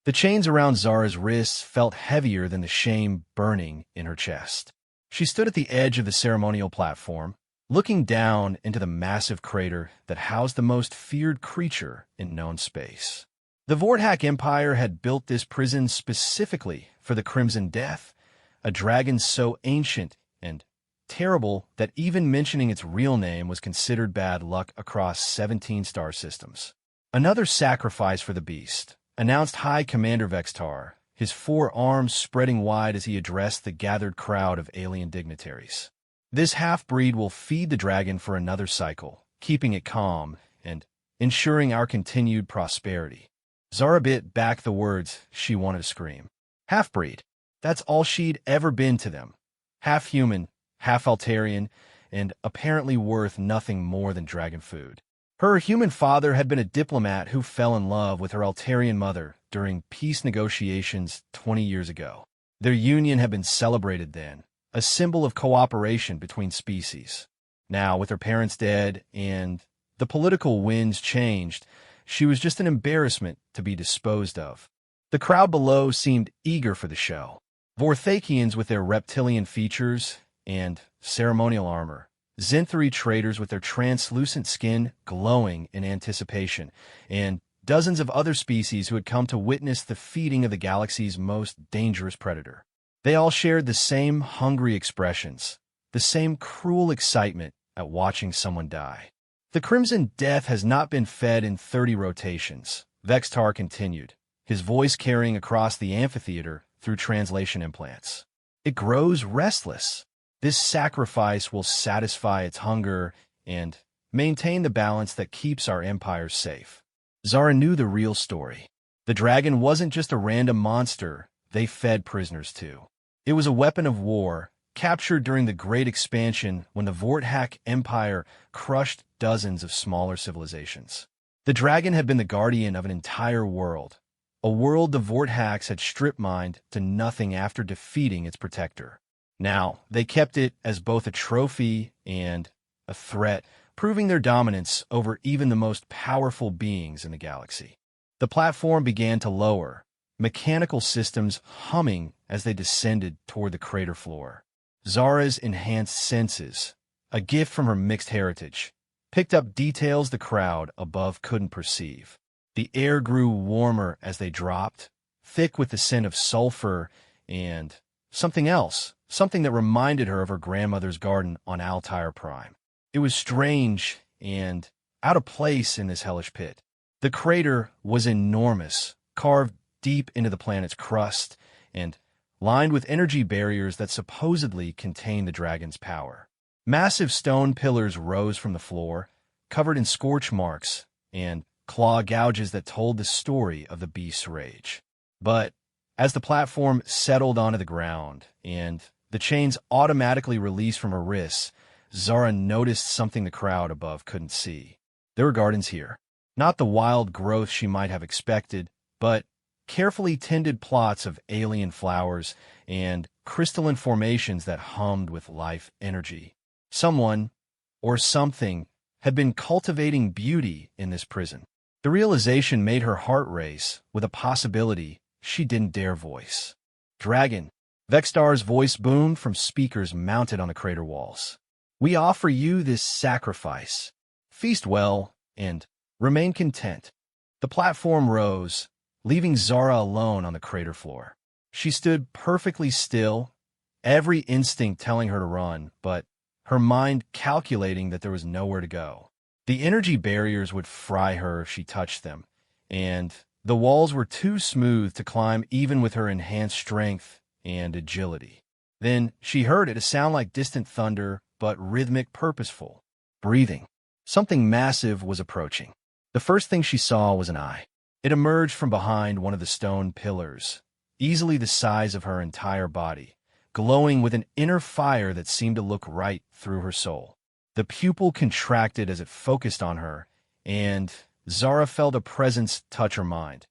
The chains around Zara's wrists felt heavier than the shame burning in her chest. She stood at the edge of the ceremonial platform, looking down into the massive crater that housed the most feared creature in known space. The Vorthak Empire had built this prison specifically for the Crimson Death, a dragon so ancient and terrible that even mentioning its real name was considered bad luck across 17 star systems. Another sacrifice for the beast, announced High Commander Vextar, his 4 arms spreading wide as he addressed the gathered crowd of alien dignitaries. This half-breed will feed the dragon for another cycle, keeping it calm and ensuring our continued prosperity. Zara bit back the words she wanted to scream. Half-breed. That's all she'd ever been to them. Half-human, half-Altarian, and apparently worth nothing more than dragon food. Her human father had been a diplomat who fell in love with her Altarian mother during peace negotiations 20 years ago. Their union had been celebrated then, a symbol of cooperation between species. Now, with her parents dead and the political winds changed, she was just an embarrassment to be disposed of. The crowd below seemed eager for the show. Vorthakians with their reptilian features and ceremonial armor, Zenthari traders with their translucent skin glowing in anticipation, and dozens of other species who had come to witness the feeding of the galaxy's most dangerous predator. They all shared the same hungry expressions, the same cruel excitement at watching someone die. The Crimson Death has not been fed in 30 rotations, Vextar continued, his voice carrying across the amphitheater through translation implants. It grows restless. This sacrifice will satisfy its hunger and maintain the balance that keeps our empire safe. Zara knew the real story. The dragon wasn't just a random monster they fed prisoners to. It was a weapon of war, captured during the Great Expansion when the Vorthak Empire crushed dozens of smaller civilizations. The dragon had been the guardian of an entire world, a world the Vorthaks had strip-mined to nothing after defeating its protector. Now, they kept it as both a trophy and a threat, proving their dominance over even the most powerful beings in the galaxy. The platform began to lower, mechanical systems humming as they descended toward the crater floor. Zara's enhanced senses, a gift from her mixed heritage, picked up details the crowd above couldn't perceive. The air grew warmer as they dropped, thick with the scent of sulfur and something else, something that reminded her of her grandmother's garden on Altair Prime. It was strange and out of place in this hellish pit. The crater was enormous, carved deep into the planet's crust, and lined with energy barriers that supposedly contained the dragon's power. Massive stone pillars rose from the floor, covered in scorch marks and claw gouges that told the story of the beast's rage. But as the platform settled onto the ground and the chains automatically released from her wrists, Zara noticed something the crowd above couldn't see. There were gardens here. Not the wild growth she might have expected, but carefully tended plots of alien flowers and crystalline formations that hummed with life energy. Someone, or something, had been cultivating beauty in this prison. The realization made her heart race with a possibility she didn't dare voice. Dragon, Vextar's voice boomed from speakers mounted on the crater walls. We offer you this sacrifice. Feast well and remain content. The platform rose, leaving Zara alone on the crater floor. She stood perfectly still, every instinct telling her to run, but her mind calculating that there was nowhere to go. The energy barriers would fry her if she touched them, and the walls were too smooth to climb even with her enhanced strength and agility. Then she heard it, a sound like distant thunder, but rhythmic, purposeful. Breathing. Something massive was approaching. The first thing she saw was an eye. It emerged from behind one of the stone pillars, easily the size of her entire body, glowing with an inner fire that seemed to look right through her soul. The pupil contracted as it focused on her, and Zara felt a presence touch her mind,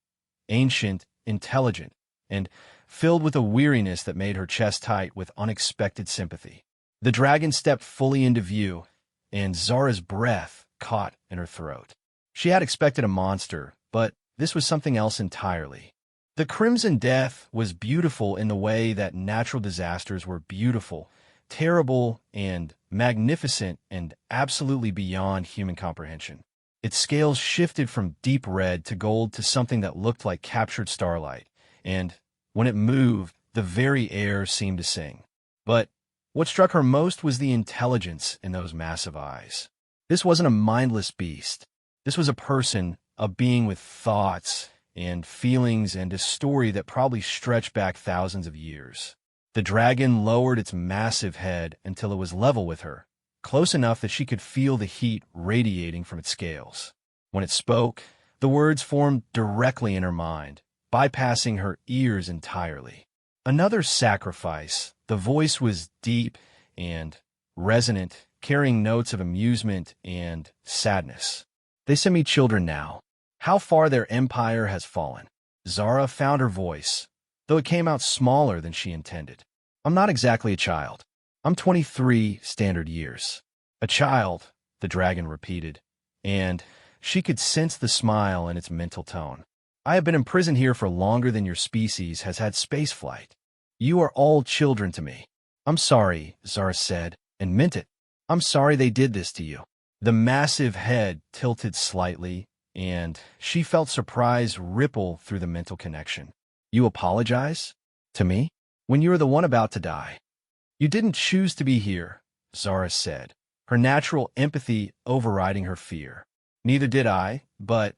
ancient, intelligent, and filled with a weariness that made her chest tight with unexpected sympathy. The dragon stepped fully into view, and Zara's breath caught in her throat. She had expected a monster, but this was something else entirely. The Crimson Death was beautiful in the way that natural disasters were beautiful, terrible, and magnificent, and absolutely beyond human comprehension. Its scales shifted from deep red to gold to something that looked like captured starlight, and when it moved, the very air seemed to sing. But what struck her most was the intelligence in those massive eyes. This wasn't a mindless beast. This was a person, a being with thoughts and feelings and a story that probably stretched back thousands of years. The dragon lowered its massive head until it was level with her, close enough that she could feel the heat radiating from its scales. When it spoke, the words formed directly in her mind, bypassing her ears entirely. Another sacrifice. The voice was deep and resonant, carrying notes of amusement and sadness. They send me children now. How far their empire has fallen. Zara found her voice, though it came out smaller than she intended. I'm not exactly a child. I'm 23 standard years. A child, the dragon repeated, and she could sense the smile in its mental tone. I have been imprisoned here for longer than your species has had spaceflight. You are all children to me. I'm sorry, Zara said, and meant it. I'm sorry they did this to you. The massive head tilted slightly, and she felt surprise ripple through the mental connection. You apologize? To me? When you were the one about to die. You didn't choose to be here, Zara said, her natural empathy overriding her fear. Neither did I, but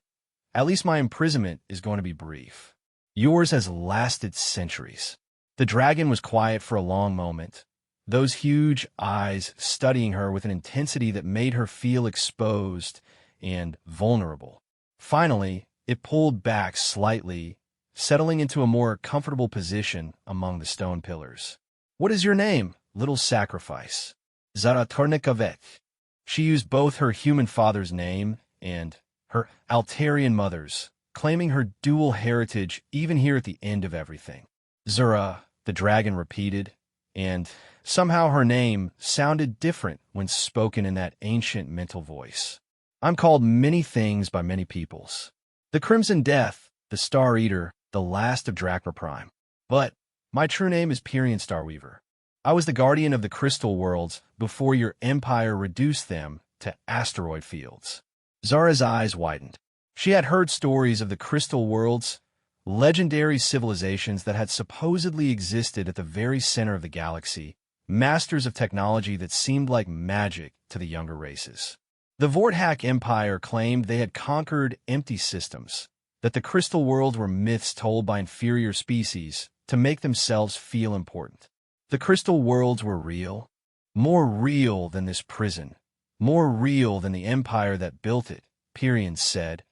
at least my imprisonment is going to be brief. Yours has lasted centuries. The dragon was quiet for a long moment, those huge eyes studying her with an intensity that made her feel exposed and vulnerable. Finally, it pulled back slightly, settling into a more comfortable position among the stone pillars. What is your name, little sacrifice? Zaratornikavet. She used both her human father's name and her Altarian mother's, claiming her dual heritage even here at the end of everything. Zura, the dragon repeated, and somehow her name sounded different when spoken in that ancient mental voice. I'm called many things by many peoples. The Crimson Death, the Star Eater, the last of Drachma Prime. But my true name is Pyrian Starweaver. I was the guardian of the crystal worlds before your empire reduced them to asteroid fields. Zara's eyes widened. She had heard stories of the crystal worlds, legendary civilizations that had supposedly existed at the very center of the galaxy, masters of technology that seemed like magic to the younger races. The Vorthak Empire claimed they had conquered empty systems, that the crystal worlds were myths told by inferior species to make themselves feel important. The crystal worlds were real, more real than this prison, more real than the empire that built it, Pyrian said,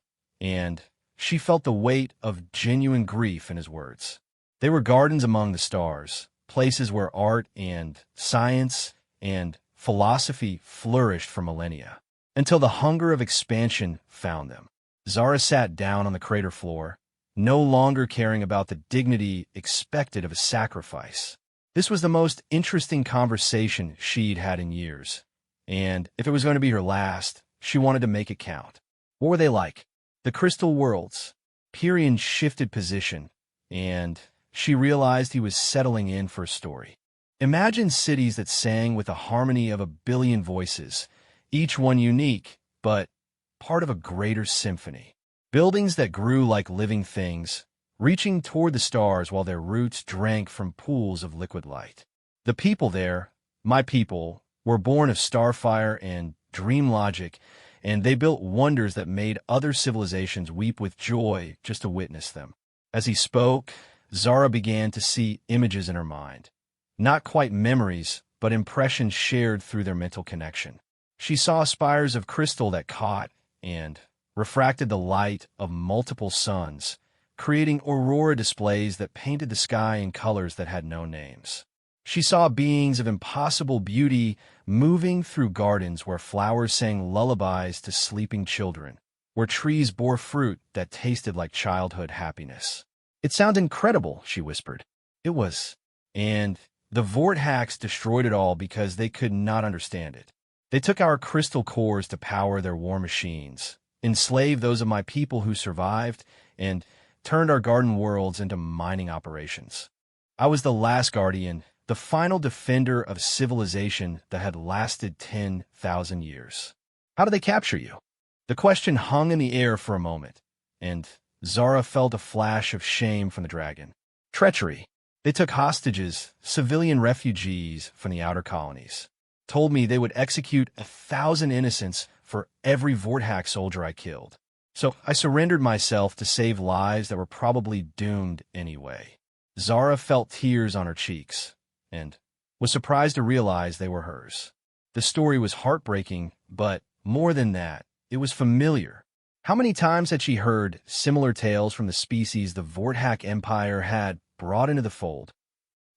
and she felt the weight of genuine grief in his words. They were gardens among the stars, places where art and science and philosophy flourished for millennia, until the hunger of expansion found them. Zara sat down on the crater floor, no longer caring about the dignity expected of a sacrifice. This was the most interesting conversation she'd had in years, and if it was going to be her last, she wanted to make it count. What were they like? The crystal worlds. Pyrian shifted position, and she realized he was settling in for a story. Imagine cities that sang with a harmony of 1 billion voices, each one unique, but part of a greater symphony. Buildings that grew like living things, reaching toward the stars while their roots drank from pools of liquid light. The people there, my people, were born of starfire and dream logic, and they built wonders that made other civilizations weep with joy just to witness them. As he spoke, Zara began to see images in her mind. Not quite memories, but impressions shared through their mental connection. She saw spires of crystal that caught and refracted the light of multiple suns, creating aurora displays that painted the sky in colors that had no names. She saw beings of impossible beauty moving through gardens where flowers sang lullabies to sleeping children, where trees bore fruit that tasted like childhood happiness. It sounded incredible, she whispered. It was. And the Vorthaks destroyed it all because they could not understand it. They took our crystal cores to power their war machines, enslaved those of my people who survived, and turned our garden worlds into mining operations. I was the last guardian, the final defender of civilization that had lasted 10,000 years. How did they capture you? The question hung in the air for a moment, and Zara felt a flash of shame from the dragon. Treachery. They took hostages, civilian refugees from the outer colonies. Told me they would execute 1,000 innocents for every Vorthak soldier I killed. So I surrendered myself to save lives that were probably doomed anyway. Zara felt tears on her cheeks, and was surprised to realize they were hers. The story was heartbreaking, but more than that, it was familiar. How many times had she heard similar tales from the species the Vorthak Empire had brought into the fold?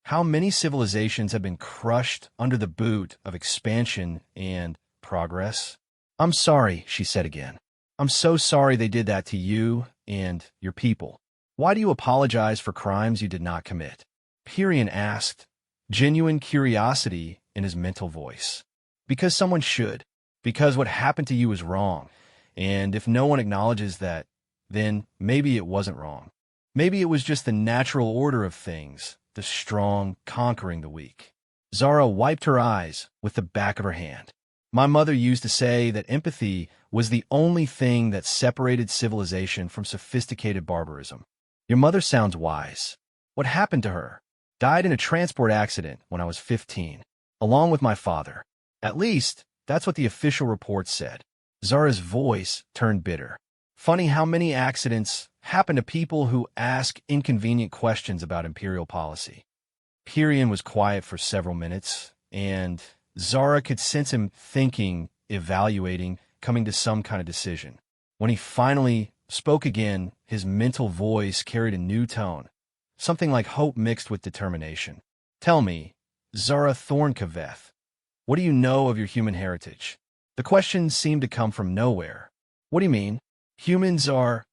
How many civilizations have been crushed under the boot of expansion and progress? I'm sorry, she said again. I'm so sorry they did that to you and your people. Why do you apologize for crimes you did not commit? Pyrian asked, genuine curiosity in his mental voice. Because someone should. Because what happened to you is wrong. And if no one acknowledges that, then maybe it wasn't wrong. Maybe it was just the natural order of things, the strong conquering the weak. Zara wiped her eyes with the back of her hand. My mother used to say that empathy was the only thing that separated civilization from sophisticated barbarism. Your mother sounds wise. What happened to her? Died in a transport accident when I was 15, along with my father. At least, that's what the official report said. Zara's voice turned bitter. Funny how many accidents happen to people who ask inconvenient questions about imperial policy. Pyrian was quiet for several minutes, and Zara could sense him thinking, evaluating, coming to some kind of decision. When he finally spoke again, his mental voice carried a new tone, something like hope mixed with determination. Tell me, Zara Thornkaveth, what do you know of your human heritage? The question seemed to come from nowhere. What do you mean? Humans are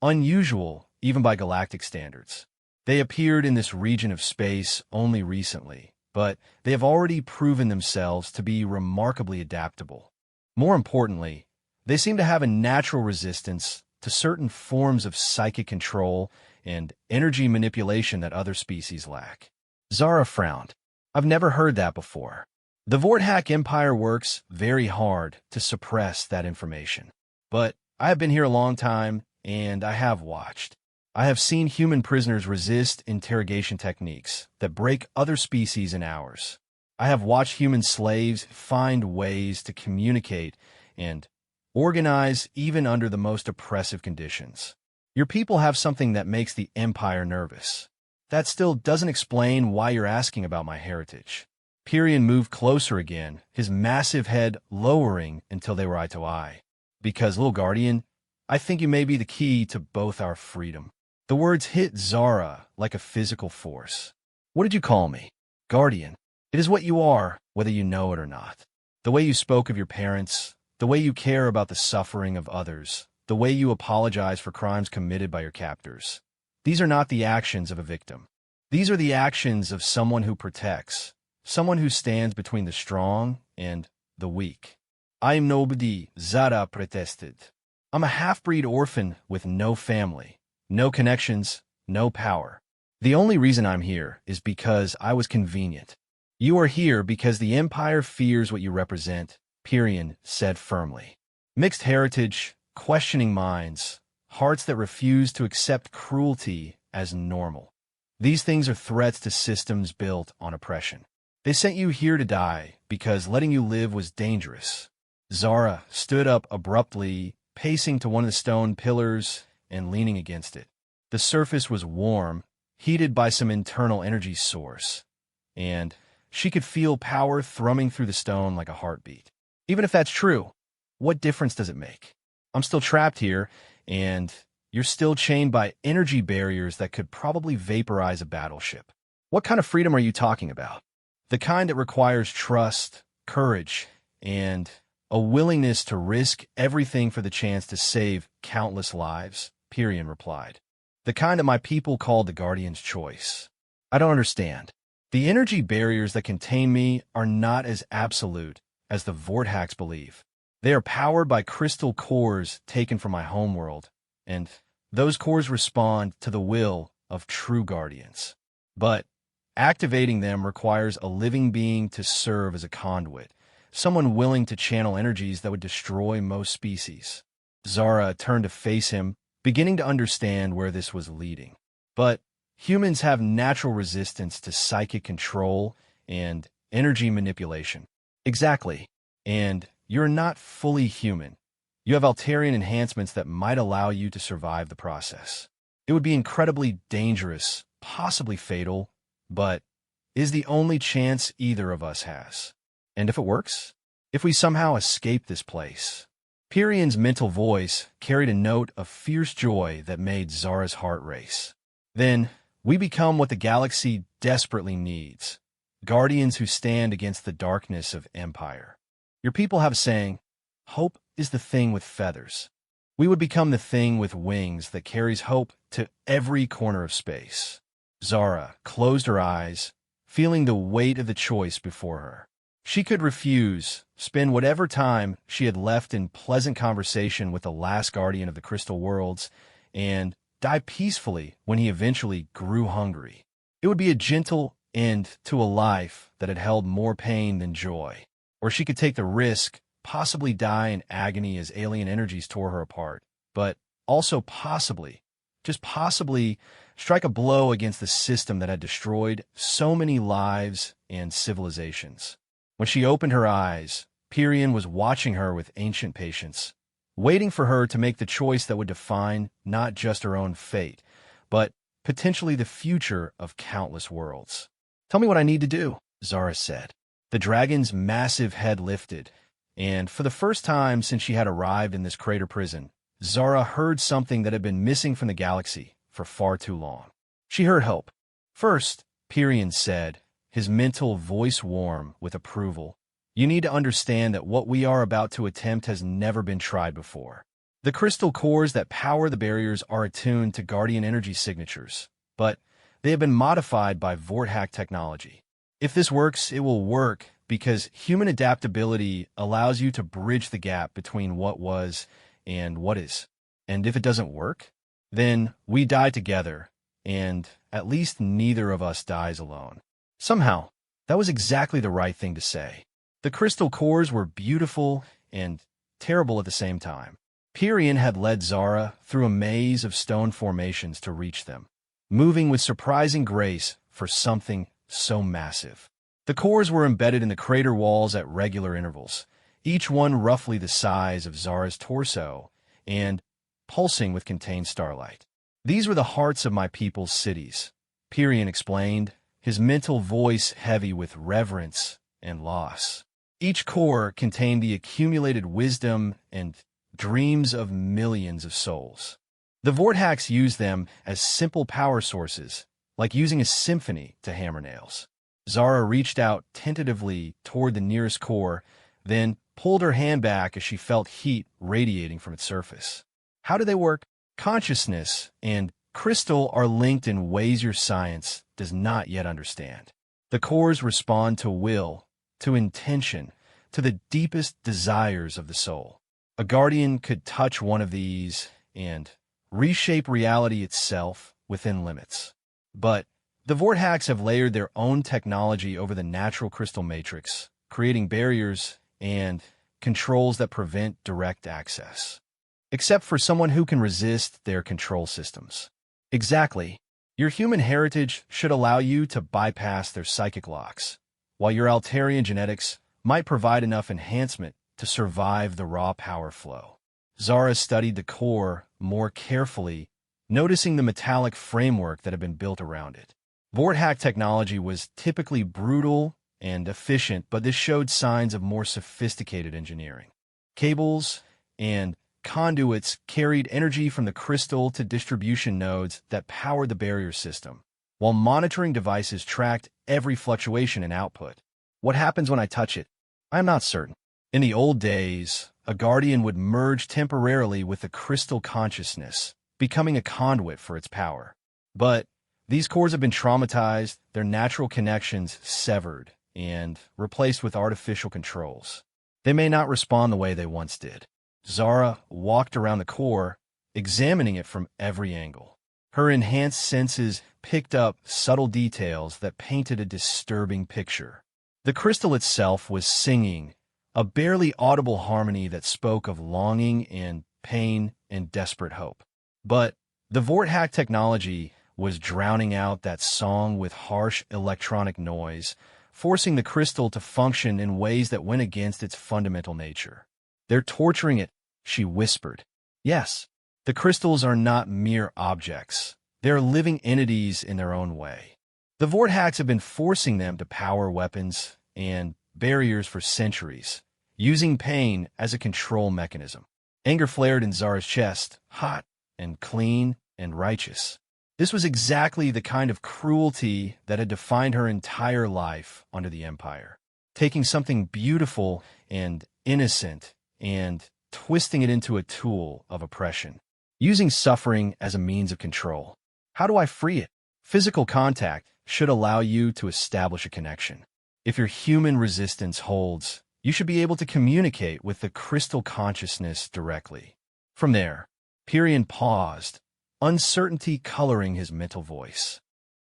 unusual, even by galactic standards. They appeared in this region of space only recently, but they have already proven themselves to be remarkably adaptable. More importantly, they seem to have a natural resistance to certain forms of psychic control and energy manipulation that other species lack. Zara frowned. I've never heard that before. The Vorthak Empire works very hard to suppress that information. But I have been here a long time, and I have watched. I have seen human prisoners resist interrogation techniques that break other species in hours. I have watched human slaves find ways to communicate and organize even under the most oppressive conditions. Your people have something that makes the Empire nervous. That still doesn't explain why you're asking about my heritage. Pyrian moved closer again, his massive head lowering until they were eye to eye. Because, little guardian, I think you may be the key to both our freedom. The words hit Zara like a physical force. What did you call me? Guardian. It is what you are, whether you know it or not. The way you spoke of your parents, the way you care about the suffering of others, the way you apologize for crimes committed by your captors. These are not the actions of a victim. These are the actions of someone who protects, someone who stands between the strong and the weak. I am nobody, Zara protested. I'm a half-breed orphan with no family, no connections, no power. The only reason I'm here is because I was convenient. You are here because the Empire fears what you represent, Pyrian said firmly. Mixed heritage, questioning minds, hearts that refuse to accept cruelty as normal. These things are threats to systems built on oppression. They sent you here to die because letting you live was dangerous. Zara stood up abruptly, pacing to one of the stone pillars and leaning against it. The surface was warm, heated by some internal energy source, and she could feel power thrumming through the stone like a heartbeat. Even if that's true, what difference does it make? I'm still trapped here, and you're still chained by energy barriers that could probably vaporize a battleship. What kind of freedom are you talking about? The kind that requires trust, courage, and a willingness to risk everything for the chance to save countless lives, Pyrian replied. The kind that my people called the Guardian's choice. I don't understand. The energy barriers that contain me are not as absolute as the Vorthaks believe. They are powered by crystal cores taken from my homeworld, and Those cores respond to the will of true guardians. But activating them requires a living being to serve as a conduit, someone willing to channel energies that would destroy most species. Zara turned to face him, beginning to understand where this was leading. But humans have natural resistance to psychic control and energy manipulation. Exactly. And you're not fully human. You have Altarian enhancements that might allow you to survive the process. It would be incredibly dangerous, possibly fatal, but is the only chance either of us has. And if it works? If we somehow escape this place? Pyrion's mental voice carried a note of fierce joy that made Zara's heart race. Then, we become what the galaxy desperately needs. Guardians who stand against the darkness of Empire. Your people have a saying, hope is the thing with feathers. We would become the thing with wings that carries hope to every corner of space. Zara closed her eyes, feeling the weight of the choice before her. She could refuse, spend whatever time she had left in pleasant conversation with the last guardian of the Crystal Worlds, and die peacefully when he eventually grew hungry. It would be a gentle end to a life that had held more pain than joy. Or she could take the risk, possibly die in agony as alien energies tore her apart, but also possibly, just possibly, strike a blow against the system that had destroyed so many lives and civilizations. When she opened her eyes, Pyrion was watching her with ancient patience, waiting for her to make the choice that would define not just her own fate, but potentially the future of countless worlds. "Tell me what I need to do," Zara said. The dragon's massive head lifted, and for the first time since she had arrived in this crater prison, Zara heard something that had been missing from the galaxy for far too long. She heard hope. "First," Pyrion said, his mental voice warm with approval, "you need to understand that what we are about to attempt has never been tried before. The crystal cores that power the barriers are attuned to Guardian energy signatures, but they have been modified by Vorthack technology. If this works, it will work because human adaptability allows you to bridge the gap between what was and what is. And if it doesn't work, then we die together, and at least neither of us dies alone." Somehow, that was exactly the right thing to say. The crystal cores were beautiful and terrible at the same time. Pyrion had led Zara through a maze of stone formations to reach them, moving with surprising grace for something so massive. The cores were embedded in the crater walls at regular intervals, each one roughly the size of Zara's torso and pulsing with contained starlight. "These were the hearts of my people's cities," Pyrion explained, his mental voice heavy with reverence and loss. Each core contained the accumulated wisdom and dreams of millions of souls. The Vorthacks used them as simple power sources, like using a symphony to hammer nails. Zara reached out tentatively toward the nearest core, then pulled her hand back as she felt heat radiating from its surface. How do they work? Consciousness and crystal are linked in ways your science does not yet understand. The cores respond to will, to intention, to the deepest desires of the soul. A guardian could touch one of these and reshape reality itself within limits. But the Vorthacks have layered their own technology over the natural crystal matrix, creating barriers and controls that prevent direct access. Except for someone who can resist their control systems. Exactly. Your human heritage should allow you to bypass their psychic locks, while your Altarian genetics might provide enough enhancement to survive the raw power flow. Zara studied the core more carefully, noticing the metallic framework that had been built around it. Vorthack technology was typically brutal and efficient, but this showed signs of more sophisticated engineering. Cables and conduits carried energy from the crystal to distribution nodes that powered the barrier system, while monitoring devices tracked every fluctuation in output. What happens when I touch it? I am not certain. In the old days, a guardian would merge temporarily with the crystal consciousness, becoming a conduit for its power. But these cores have been traumatized, their natural connections severed, and replaced with artificial controls. They may not respond the way they once did. Zara walked around the core, examining it from every angle. Her enhanced senses picked up subtle details that painted a disturbing picture. The crystal itself was singing, a barely audible harmony that spoke of longing and pain and desperate hope. But the Vorthack technology was drowning out that song with harsh electronic noise, forcing the crystal to function in ways that went against its fundamental nature. "They're torturing it," she whispered. Yes, the crystals are not mere objects. They're living entities in their own way. The Vorthacks have been forcing them to power weapons and barriers for centuries, using pain as a control mechanism. Anger flared in Zara's chest, hot and clean and righteous. This was exactly the kind of cruelty that had defined her entire life under the Empire. Taking something beautiful and innocent and twisting it into a tool of oppression. Using suffering as a means of control. How do I free it? Physical contact should allow you to establish a connection. If your human resistance holds, you should be able to communicate with the crystal consciousness directly. From there, Pyrion paused, uncertainty coloring his mental voice.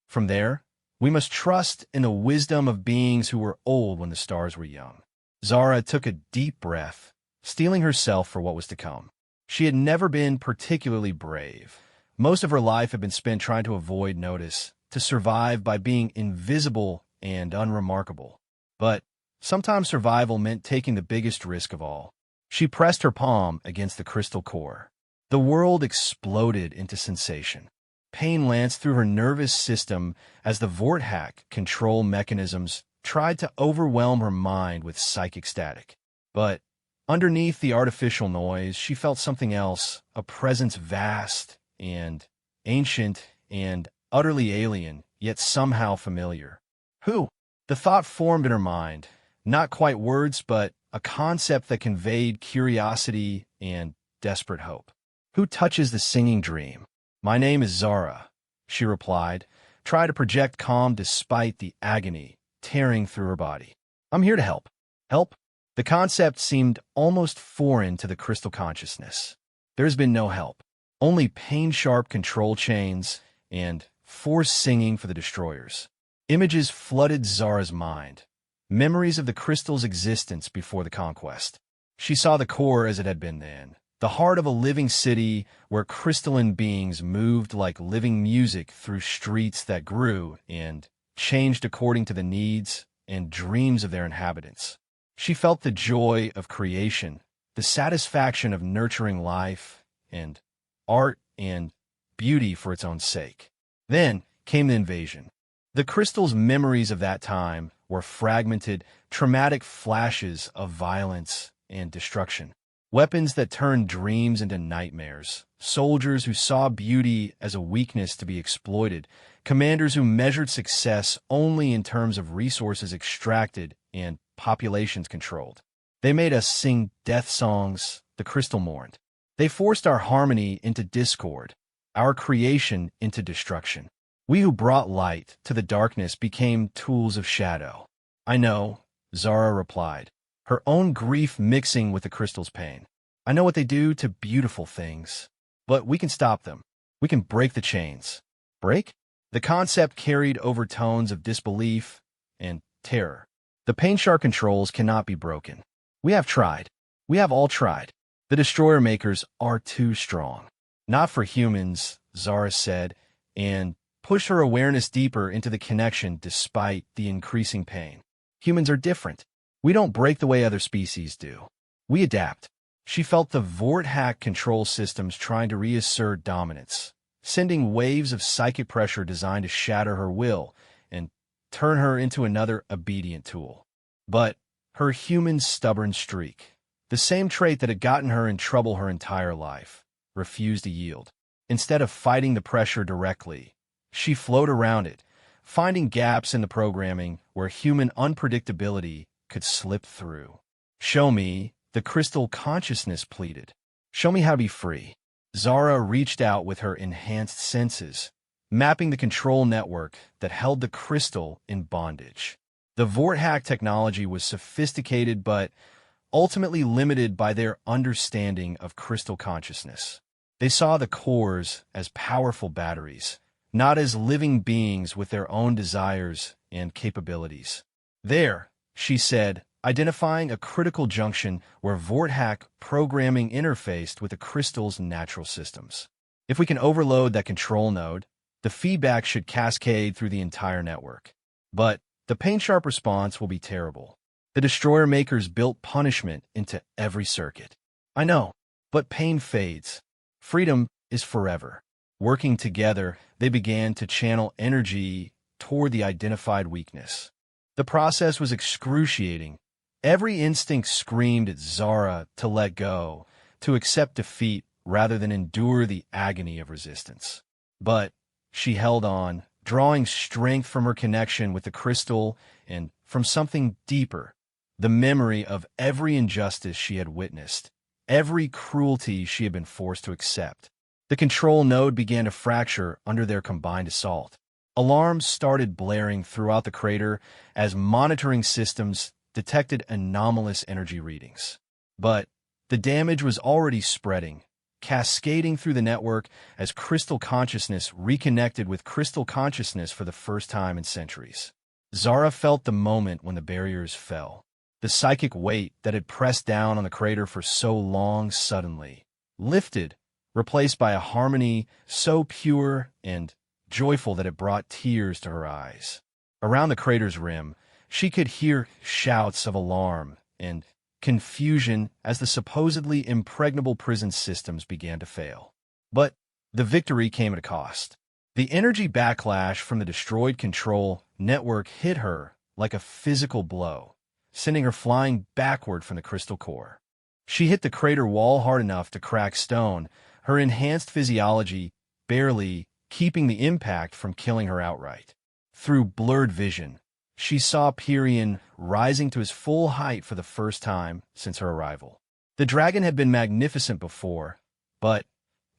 From there, we must trust in the wisdom of beings who were old when the stars were young. Zara took a deep breath, steeling herself for what was to come. She had never been particularly brave. Most of her life had been spent trying to avoid notice, to survive by being invisible and unremarkable. But sometimes survival meant taking the biggest risk of all. She pressed her palm against the crystal core. The world exploded into sensation. Pain lanced through her nervous system as the Vorthack control mechanisms tried to overwhelm her mind with psychic static. But underneath the artificial noise, she felt something else, a presence vast and ancient and utterly alien, yet somehow familiar. Who? The thought formed in her mind, not quite words, but a concept that conveyed curiosity and desperate hope. Who touches the singing dream? My name is Zara, she replied, trying to project calm despite the agony tearing through her body. I'm here to help. Help? The concept seemed almost foreign to the crystal consciousness. There's been no help, only pain-sharp control chains and forced singing for the destroyers. Images flooded Zara's mind, memories of the crystal's existence before the conquest. She saw the core as it had been then, the heart of a living city where crystalline beings moved like living music through streets that grew and changed according to the needs and dreams of their inhabitants. She felt the joy of creation, the satisfaction of nurturing life and art and beauty for its own sake. Then came the invasion. The crystal's memories of that time were fragmented, traumatic flashes of violence and destruction. Weapons that turned dreams into nightmares. Soldiers who saw beauty as a weakness to be exploited. Commanders who measured success only in terms of resources extracted and populations controlled. They made us sing death songs, the crystal mourned. They forced our harmony into discord, our creation into destruction. We who brought light to the darkness became tools of shadow. I know, Zara replied, her own grief mixing with the crystal's pain. I know what they do to beautiful things, but we can stop them. We can break the chains. Break? The concept carried overtones of disbelief and terror. The pain-sharp controls cannot be broken. We have tried. We have all tried. The destroyer makers are too strong. Not for humans, Zara said, and pushed her awareness deeper into the connection despite the increasing pain. Humans are different. We don't break the way other species do. We adapt. She felt the Vorthack control systems trying to reassert dominance, sending waves of psychic pressure designed to shatter her will and turn her into another obedient tool. But her human stubborn streak, the same trait that had gotten her in trouble her entire life, refused to yield. Instead of fighting the pressure directly, she flowed around it, finding gaps in the programming where human unpredictability could slip through. Show me, the crystal consciousness pleaded. Show me how to be free. Zara reached out with her enhanced senses, mapping the control network that held the crystal in bondage. The Vorthack technology was sophisticated but ultimately limited by their understanding of crystal consciousness. They saw the cores as powerful batteries, not as living beings with their own desires and capabilities. There, she said, identifying a critical junction where Vorthack programming interfaced with the crystal's natural systems. If we can overload that control node, the feedback should cascade through the entire network. But the pain-sharp response will be terrible. The Destroyer Makers built punishment into every circuit. I know, but pain fades. Freedom is forever. Working together, they began to channel energy toward the identified weakness. The process was excruciating. Every instinct screamed at Zara to let go, to accept defeat rather than endure the agony of resistance. But she held on, drawing strength from her connection with the crystal and from something deeper, the memory of every injustice she had witnessed, every cruelty she had been forced to accept. The control node began to fracture under their combined assault. Alarms started blaring throughout the crater as monitoring systems detected anomalous energy readings. But the damage was already spreading, cascading through the network as crystal consciousness reconnected with crystal consciousness for the first time in centuries. Zara felt the moment when the barriers fell. The psychic weight that had pressed down on the crater for so long suddenly lifted, replaced by a harmony so pure and joyful that it brought tears to her eyes. Around the crater's rim, she could hear shouts of alarm and confusion as the supposedly impregnable prison systems began to fail. But the victory came at a cost. The energy backlash from the destroyed control network hit her like a physical blow, sending her flying backward from the crystal core. She hit the crater wall hard enough to crack stone, her enhanced physiology barely keeping the impact from killing her outright. Through blurred vision, she saw Pyrian rising to his full height for the first time since her arrival. The dragon had been magnificent before, but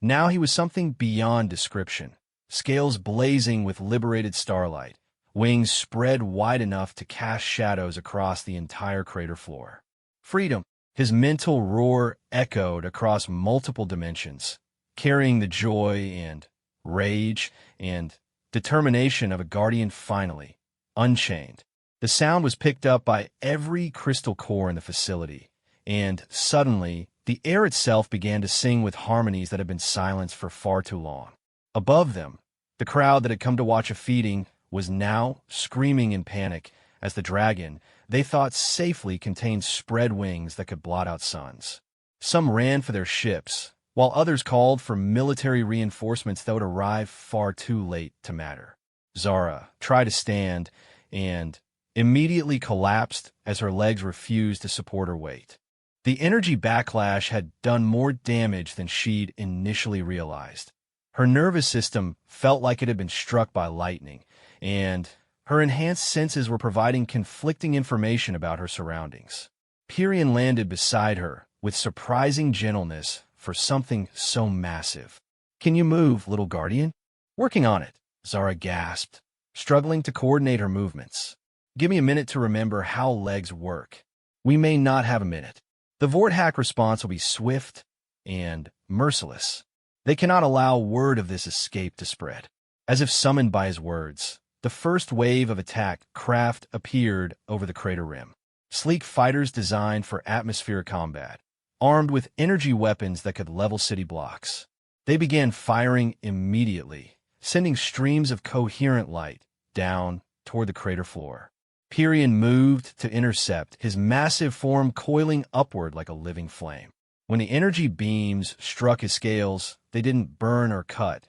now he was something beyond description. Scales blazing with liberated starlight, wings spread wide enough to cast shadows across the entire crater floor. Freedom! His mental roar echoed across multiple dimensions, carrying the joy and rage and determination of a guardian finally unchained. The sound was picked up by every crystal core in the facility, and suddenly the air itself began to sing with harmonies that had been silenced for far too long. Above them, the crowd that had come to watch a feeding was now screaming in panic as the dragon, they thought safely, contained spread wings that could blot out suns. Some ran for their ships, while others called for military reinforcements that would arrive far too late to matter. Zara tried to stand and immediately collapsed as her legs refused to support her weight. The energy backlash had done more damage than she'd initially realized. Her nervous system felt like it had been struck by lightning, and her enhanced senses were providing conflicting information about her surroundings. Pyrian landed beside her with surprising gentleness for something so massive. "Can you move, little guardian?" "Working on it," Zara gasped, struggling to coordinate her movements. "Give me a minute to remember how legs work." "We may not have a minute." The Vorthack response will be swift and merciless. They cannot allow word of this escape to spread. As if summoned by his words, the first wave of attack craft appeared over the crater rim. Sleek fighters designed for atmospheric combat, armed with energy weapons that could level city blocks. They began firing immediately, sending streams of coherent light down toward the crater floor. Pyrian moved to intercept, his massive form coiling upward like a living flame. When the energy beams struck his scales, they didn't burn or cut.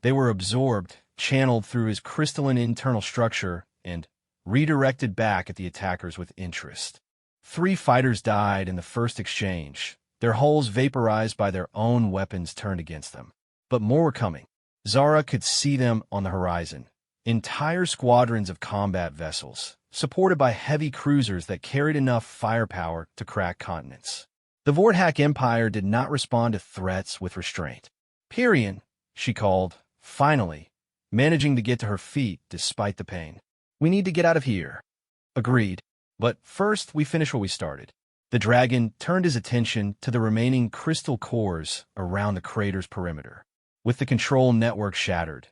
They were absorbed, channeled through his crystalline internal structure, and redirected back at the attackers with interest. 3 fighters died in the first exchange, their hulls vaporized by their own weapons turned against them. But more were coming. Zara could see them on the horizon. Entire squadrons of combat vessels, supported by heavy cruisers that carried enough firepower to crack continents. The Vorthack Empire did not respond to threats with restraint. "Pyrian," she called, finally, managing to get to her feet despite the pain. "We need to get out of here." "Agreed. But first we finish what we started." The dragon turned his attention to the remaining crystal cores around the crater's perimeter. With the control network shattered,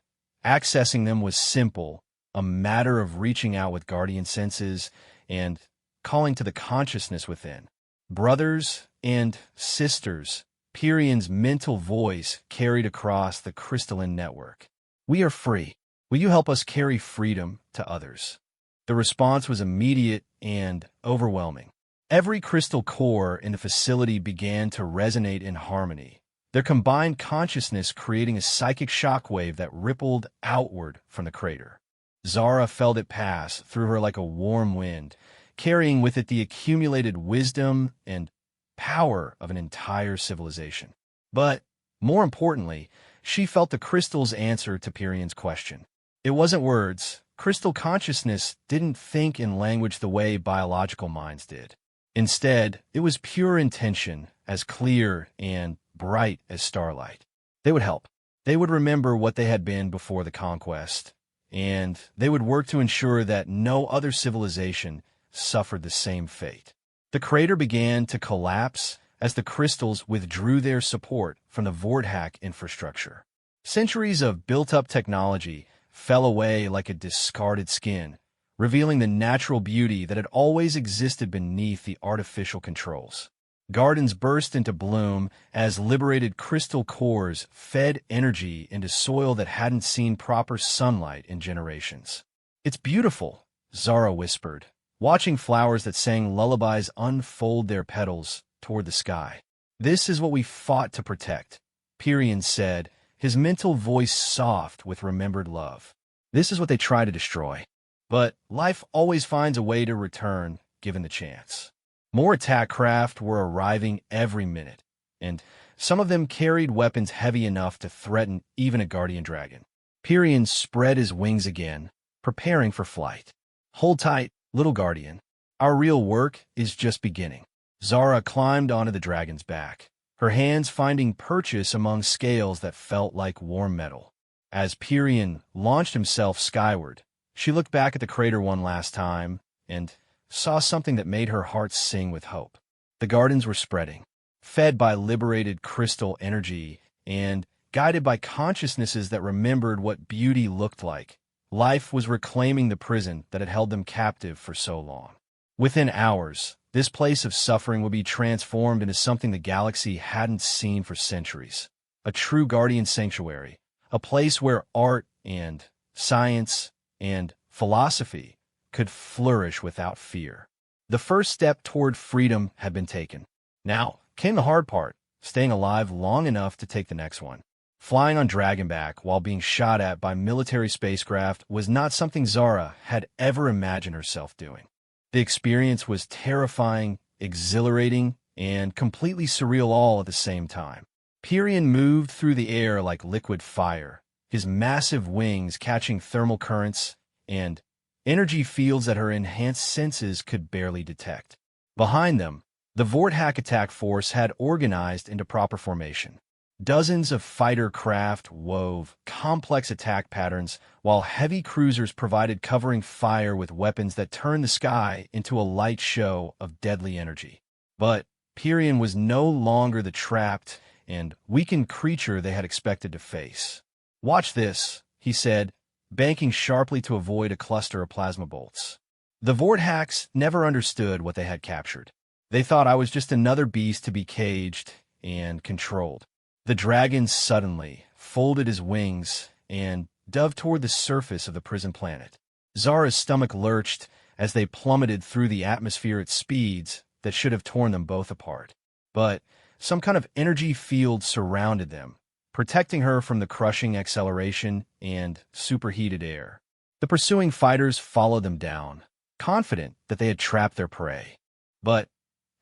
accessing them was simple, a matter of reaching out with guardian senses and calling to the consciousness within. Brothers and sisters, Pyrion's mental voice carried across the crystalline network. We are free. Will you help us carry freedom to others? The response was immediate and overwhelming. Every crystal core in the facility began to resonate in harmony, their combined consciousness creating a psychic shockwave that rippled outward from the crater. Zara felt it pass through her like a warm wind, carrying with it the accumulated wisdom and power of an entire civilization. But, more importantly, she felt the crystal's answer to Pyrion's question. It wasn't words. Crystal consciousness didn't think in language the way biological minds did. Instead, it was pure intention, as clear and bright as starlight. They would help. They would remember what they had been before the conquest, and they would work to ensure that no other civilization suffered the same fate. The crater began to collapse as the crystals withdrew their support from the Vorthack infrastructure. Centuries of built-up technology fell away like a discarded skin, revealing the natural beauty that had always existed beneath the artificial controls. Gardens burst into bloom as liberated crystal cores fed energy into soil that hadn't seen proper sunlight in generations. It's beautiful, Zara whispered, watching flowers that sang lullabies unfold their petals toward the sky. This is what we fought to protect, Pyrion said, his mental voice soft with remembered love. This is what they try to destroy. But life always finds a way to return, given the chance. More attack craft were arriving every minute, and some of them carried weapons heavy enough to threaten even a guardian dragon. Pyrion spread his wings again, preparing for flight. Hold tight, little guardian. Our real work is just beginning. Zara climbed onto the dragon's back, her hands finding purchase among scales that felt like warm metal. As Pyrion launched himself skyward, she looked back at the crater one last time and saw something that made her heart sing with hope. The gardens were spreading, fed by liberated crystal energy and guided by consciousnesses that remembered what beauty looked like. Life was reclaiming the prison that had held them captive for so long. Within hours, this place of suffering would be transformed into something the galaxy hadn't seen for centuries. A true guardian sanctuary, a place where art and science and philosophy could flourish without fear. The first step toward freedom had been taken. Now came the hard part, staying alive long enough to take the next one. Flying on Dragonback while being shot at by military spacecraft was not something Zara had ever imagined herself doing. The experience was terrifying, exhilarating, and completely surreal all at the same time. Pyrion moved through the air like liquid fire, his massive wings catching thermal currents and energy fields that her enhanced senses could barely detect. Behind them, the Vorthack attack force had organized into proper formation. Dozens of fighter craft wove complex attack patterns, while heavy cruisers provided covering fire with weapons that turned the sky into a light show of deadly energy. But Pyrion was no longer the trapped and weakened creature they had expected to face. "Watch this," he said, banking sharply to avoid a cluster of plasma bolts. The Vorthacks never understood what they had captured. They thought I was just another beast to be caged and controlled. The dragon suddenly folded his wings and dove toward the surface of the prison planet. Zara's stomach lurched as they plummeted through the atmosphere at speeds that should have torn them both apart. But some kind of energy field surrounded them, protecting her from the crushing acceleration and superheated air. The pursuing fighters followed them down, confident that they had trapped their prey. But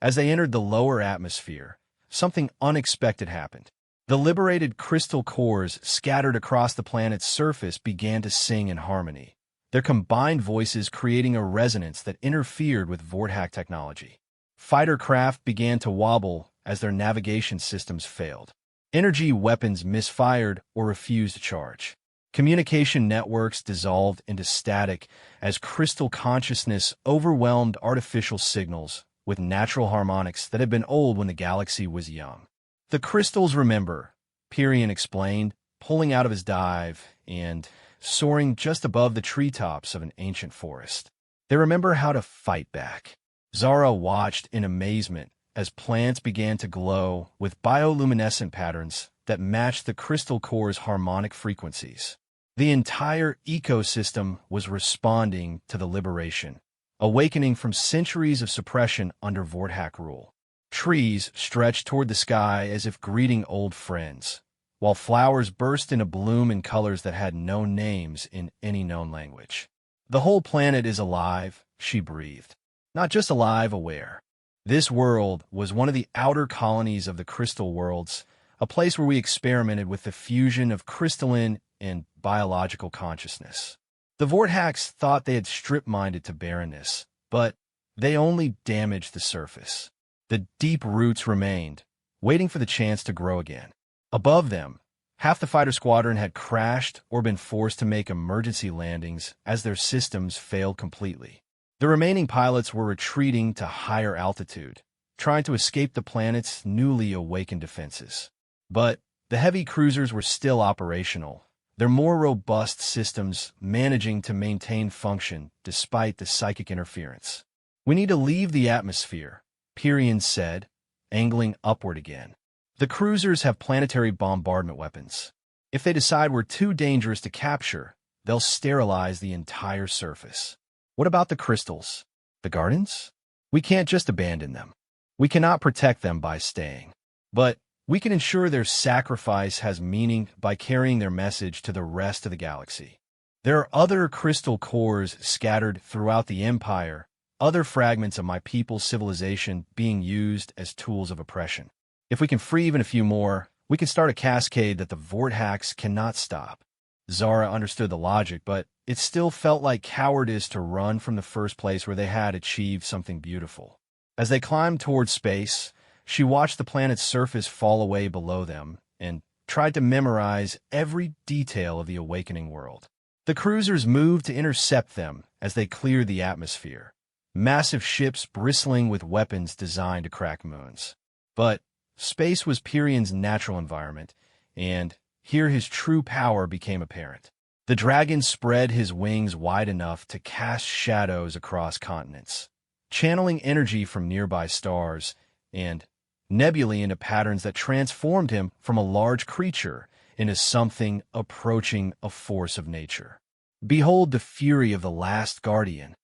as they entered the lower atmosphere, something unexpected happened. The liberated crystal cores scattered across the planet's surface began to sing in harmony, their combined voices creating a resonance that interfered with Vorthack technology. Fighter craft began to wobble as their navigation systems failed. Energy weapons misfired or refused to charge. Communication networks dissolved into static as crystal consciousness overwhelmed artificial signals, with natural harmonics that had been old when the galaxy was young. The crystals remember, Pyrion explained, pulling out of his dive and soaring just above the treetops of an ancient forest. They remember how to fight back. Zara watched in amazement as plants began to glow with bioluminescent patterns that matched the crystal core's harmonic frequencies. The entire ecosystem was responding to the liberation, awakening from centuries of suppression under Vorthak rule. Trees stretched toward the sky as if greeting old friends, while flowers burst into bloom in colors that had no names in any known language. The whole planet is alive, she breathed. Not just alive, aware. This world was one of the outer colonies of the crystal worlds, a place where we experimented with the fusion of crystalline and biological consciousness. The Vorthaks thought they had strip-mined it to barrenness, but they only damaged the surface. The deep roots remained, waiting for the chance to grow again. Above them, half the fighter squadron had crashed or been forced to make emergency landings as their systems failed completely. The remaining pilots were retreating to higher altitude, trying to escape the planet's newly awakened defenses. But the heavy cruisers were still operational, their more robust systems managing to maintain function despite the psychic interference. "We need to leave the atmosphere," Pyrion said, angling upward again. "The cruisers have planetary bombardment weapons. If they decide we're too dangerous to capture, they'll sterilize the entire surface." "What about the crystals? The gardens? We can't just abandon them. We cannot protect them by staying. But we can ensure their sacrifice has meaning by carrying their message to the rest of the galaxy. There are other crystal cores scattered throughout the Empire, other fragments of my people's civilization being used as tools of oppression. If we can free even a few more, we can start a cascade that the Vorthaks cannot stop." Zara understood the logic, but it still felt like cowardice to run from the first place where they had achieved something beautiful. As they climbed toward space, she watched the planet's surface fall away below them and tried to memorize every detail of the awakening world. The cruisers moved to intercept them as they cleared the atmosphere, massive ships bristling with weapons designed to crack moons. But space was Pyrion's natural environment, and here his true power became apparent. The dragon spread his wings wide enough to cast shadows across continents, channeling energy from nearby stars and nebulae into patterns that transformed him from a large creature into something approaching a force of nature. "Behold the fury of the last guardian."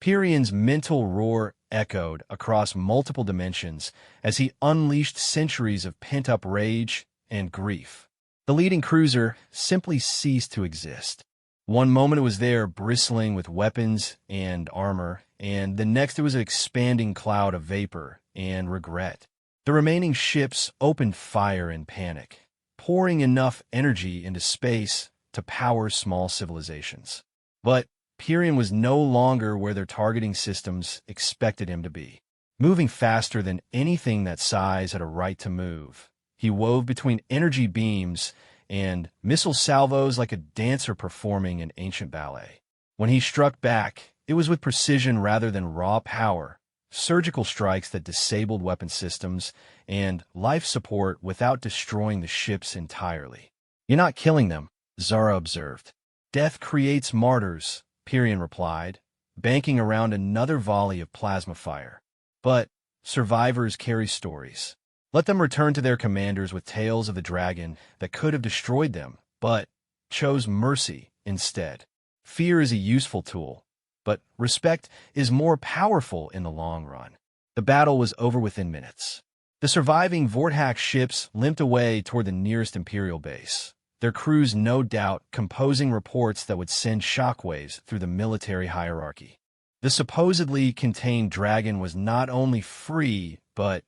Pyrion's mental roar echoed across multiple dimensions as he unleashed centuries of pent-up rage and grief. The leading cruiser simply ceased to exist. One moment it was there bristling with weapons and armor, and the next it was an expanding cloud of vapor and regret. The remaining ships opened fire in panic, pouring enough energy into space to power small civilizations. But Pyrion was no longer where their targeting systems expected him to be. Moving faster than anything that size had a right to move, he wove between energy beams and missile salvos like a dancer performing an ancient ballet. When he struck back, it was with precision rather than raw power, surgical strikes that disabled weapon systems, and life support without destroying the ships entirely. "You're not killing them," Zara observed. "Death creates martyrs," Pyrion replied, banking around another volley of plasma fire. "But survivors carry stories. Let them return to their commanders with tales of the dragon that could have destroyed them, but chose mercy instead. Fear is a useful tool, but respect is more powerful in the long run." The battle was over within minutes. The surviving Vorthak ships limped away toward the nearest Imperial base, their crews no doubt composing reports that would send shockwaves through the military hierarchy. The supposedly contained dragon was not only free, but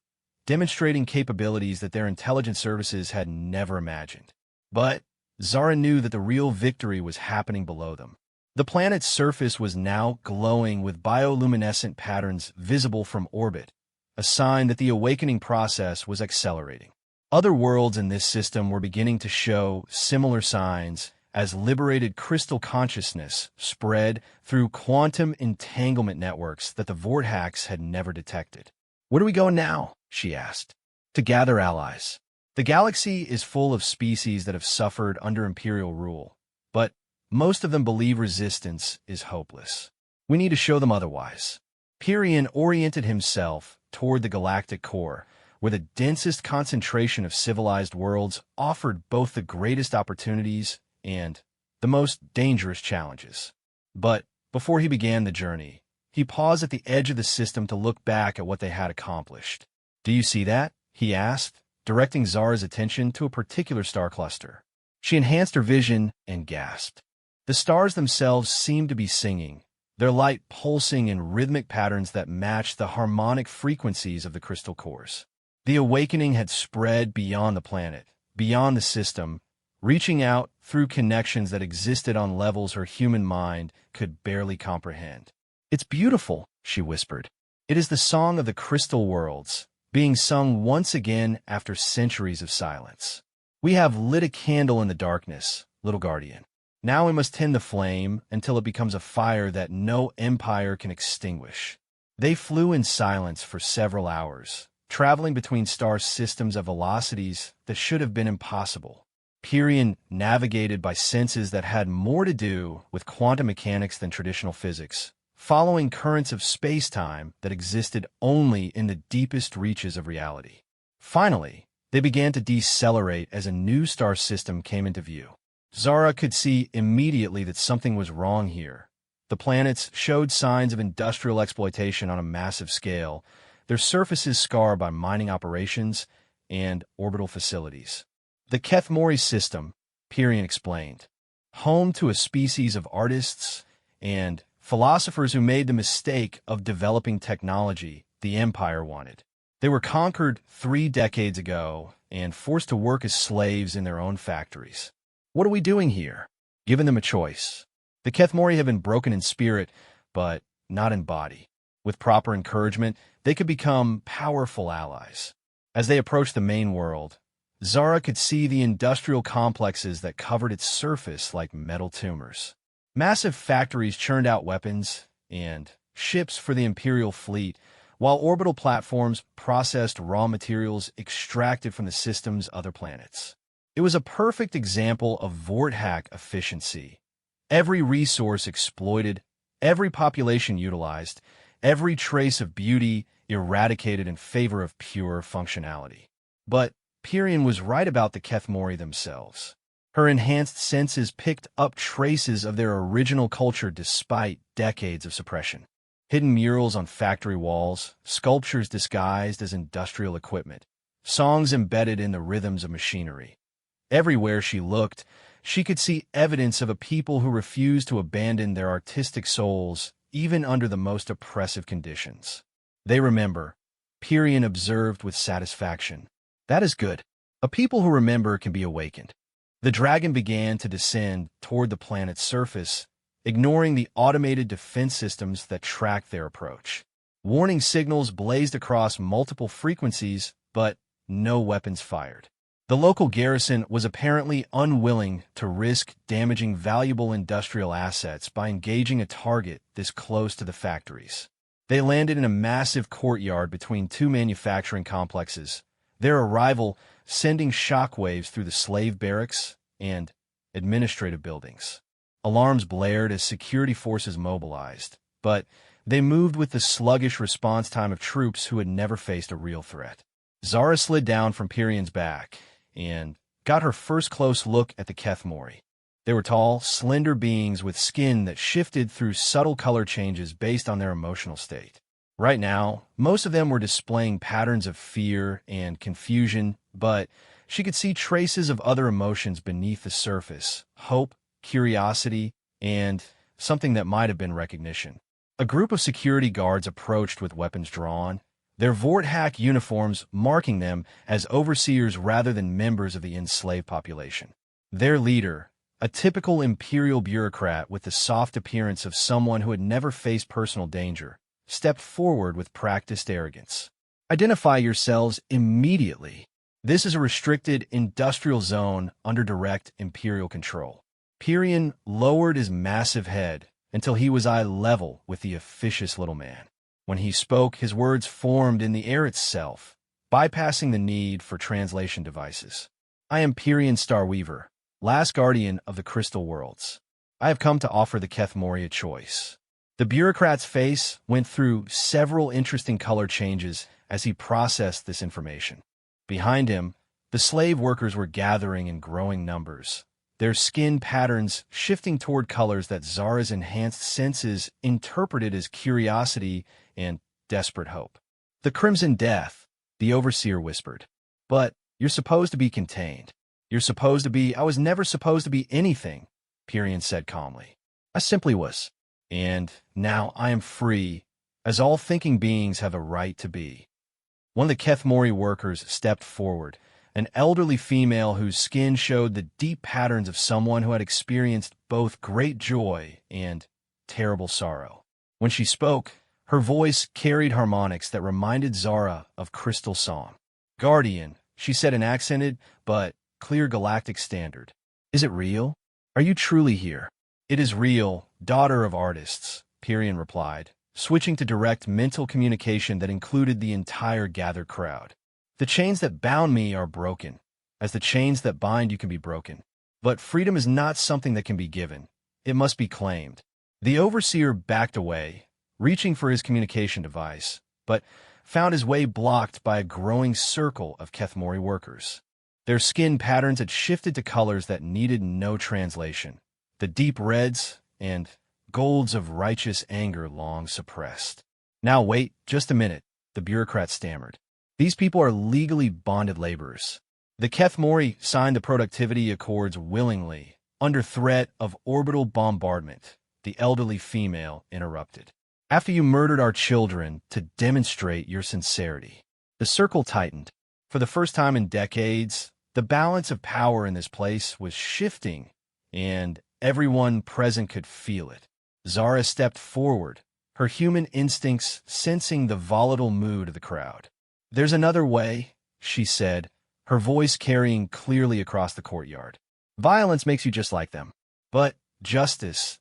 demonstrating capabilities that their intelligence services had never imagined. But Zara knew that the real victory was happening below them. The planet's surface was now glowing with bioluminescent patterns visible from orbit, a sign that the awakening process was accelerating. Other worlds in this system were beginning to show similar signs as liberated crystal consciousness spread through quantum entanglement networks that the Vorthaks had never detected. "Where do we go now?" she asked. "To gather allies. The galaxy is full of species that have suffered under Imperial rule, but most of them believe resistance is hopeless. We need to show them otherwise." Pyrian oriented himself toward the galactic core, where the densest concentration of civilized worlds offered both the greatest opportunities and the most dangerous challenges. But before he began the journey, he paused at the edge of the system to look back at what they had accomplished. "Do you see that?" he asked, directing Zara's attention to a particular star cluster. She enhanced her vision and gasped. The stars themselves seemed to be singing, their light pulsing in rhythmic patterns that matched the harmonic frequencies of the crystal cores. The awakening had spread beyond the planet, beyond the system, reaching out through connections that existed on levels her human mind could barely comprehend. "It's beautiful," she whispered. "It is the song of the crystal worlds, being sung once again after centuries of silence. We have lit a candle in the darkness, little guardian. Now we must tend the flame until it becomes a fire that no empire can extinguish." They flew in silence for several hours, traveling between star systems at velocities that should have been impossible. Pyrian navigated by senses that had more to do with quantum mechanics than traditional physics, following currents of space-time that existed only in the deepest reaches of reality. Finally, they began to decelerate as a new star system came into view. Zara could see immediately that something was wrong here. The planets showed signs of industrial exploitation on a massive scale, their surfaces scarred by mining operations and orbital facilities. "The Kethmori system," Pyrian explained, "home to a species of artists and philosophers who made the mistake of developing technology the Empire wanted. They were conquered 3 decades ago and forced to work as slaves in their own factories. What are we doing here?" Given them a choice. The Kethmori have been broken in spirit, but not in body. With proper encouragement, they could become powerful allies. As they approached the main world, Zara could see the industrial complexes that covered its surface like metal tumors. Massive factories churned out weapons and ships for the Imperial fleet, while orbital platforms processed raw materials extracted from the system's other planets. It was a perfect example of Vorthack efficiency. Every resource exploited, every population utilized, every trace of beauty eradicated in favor of pure functionality. But Pyrian was right about the Kethmori themselves. Her enhanced senses picked up traces of their original culture despite decades of suppression. Hidden murals on factory walls, sculptures disguised as industrial equipment, songs embedded in the rhythms of machinery. Everywhere she looked, she could see evidence of a people who refused to abandon their artistic souls even under the most oppressive conditions. "They remember," Pyrian observed with satisfaction. "That is good. A people who remember can be awakened." The dragon began to descend toward the planet's surface, ignoring the automated defense systems that tracked their approach. Warning signals blazed across multiple frequencies, but no weapons fired. The local garrison was apparently unwilling to risk damaging valuable industrial assets by engaging a target this close to the factories. They landed in a massive courtyard between 2 manufacturing complexes, their arrival sending shockwaves through the slave barracks and administrative buildings. Alarms blared as security forces mobilized, but they moved with the sluggish response time of troops who had never faced a real threat. Zara slid down from Pyrian's back and got her first close look at the Kethmori. They were tall, slender beings with skin that shifted through subtle color changes based on their emotional state. Right now, most of them were displaying patterns of fear and confusion, but she could see traces of other emotions beneath the surface: hope, curiosity, and something that might have been recognition. A group of security guards approached with weapons drawn, their Vorthack uniforms marking them as overseers rather than members of the enslaved population. Their leader, a typical imperial bureaucrat with the soft appearance of someone who had never faced personal danger, stepped forward with practiced arrogance. "Identify yourselves immediately. This is a restricted industrial zone under direct imperial control." Pyrian lowered his massive head until he was eye level with the officious little man. When he spoke, his words formed in the air itself, bypassing the need for translation devices. I am Pyrian Starweaver, last guardian of the Crystal Worlds. I have come to offer the Kethmori a choice. The bureaucrat's face went through several interesting color changes as he processed this information. Behind him, the slave workers were gathering in growing numbers, their skin patterns shifting toward colors that Zara's enhanced senses interpreted as curiosity and desperate hope. "The Crimson Death," the overseer whispered. "But you're supposed to be contained. You're supposed to be—" "I was never supposed to be anything," Pyrian said calmly. "I simply was. And now I am free, as all thinking beings have a right to be." One of the Kethmori workers stepped forward, an elderly female whose skin showed the deep patterns of someone who had experienced both great joy and terrible sorrow. When she spoke, her voice carried harmonics that reminded Zara of Crystal Song. "Guardian," she said in accented but clear galactic standard. "Is it real? Are you truly here?" "It is real, daughter of artists," Pyrian replied, switching to direct mental communication that included the entire gathered crowd. "The chains that bound me are broken, as the chains that bind you can be broken. But freedom is not something that can be given. It must be claimed." The overseer backed away, reaching for his communication device, but found his way blocked by a growing circle of Kethmori workers. Their skin patterns had shifted to colors that needed no translation, the deep reds and golds of righteous anger long suppressed. "Now wait just a minute," the bureaucrat stammered. "These people are legally bonded laborers. The Kethmori signed the productivity accords willingly, under threat of orbital bombardment," the elderly female interrupted. "After you murdered our children to demonstrate your sincerity." The circle tightened. For the first time in decades, the balance of power in this place was shifting, and everyone present could feel it. Zara stepped forward, her human instincts sensing the volatile mood of the crowd. "There's another way," she said, her voice carrying clearly across the courtyard. "Violence makes you just like them. But justice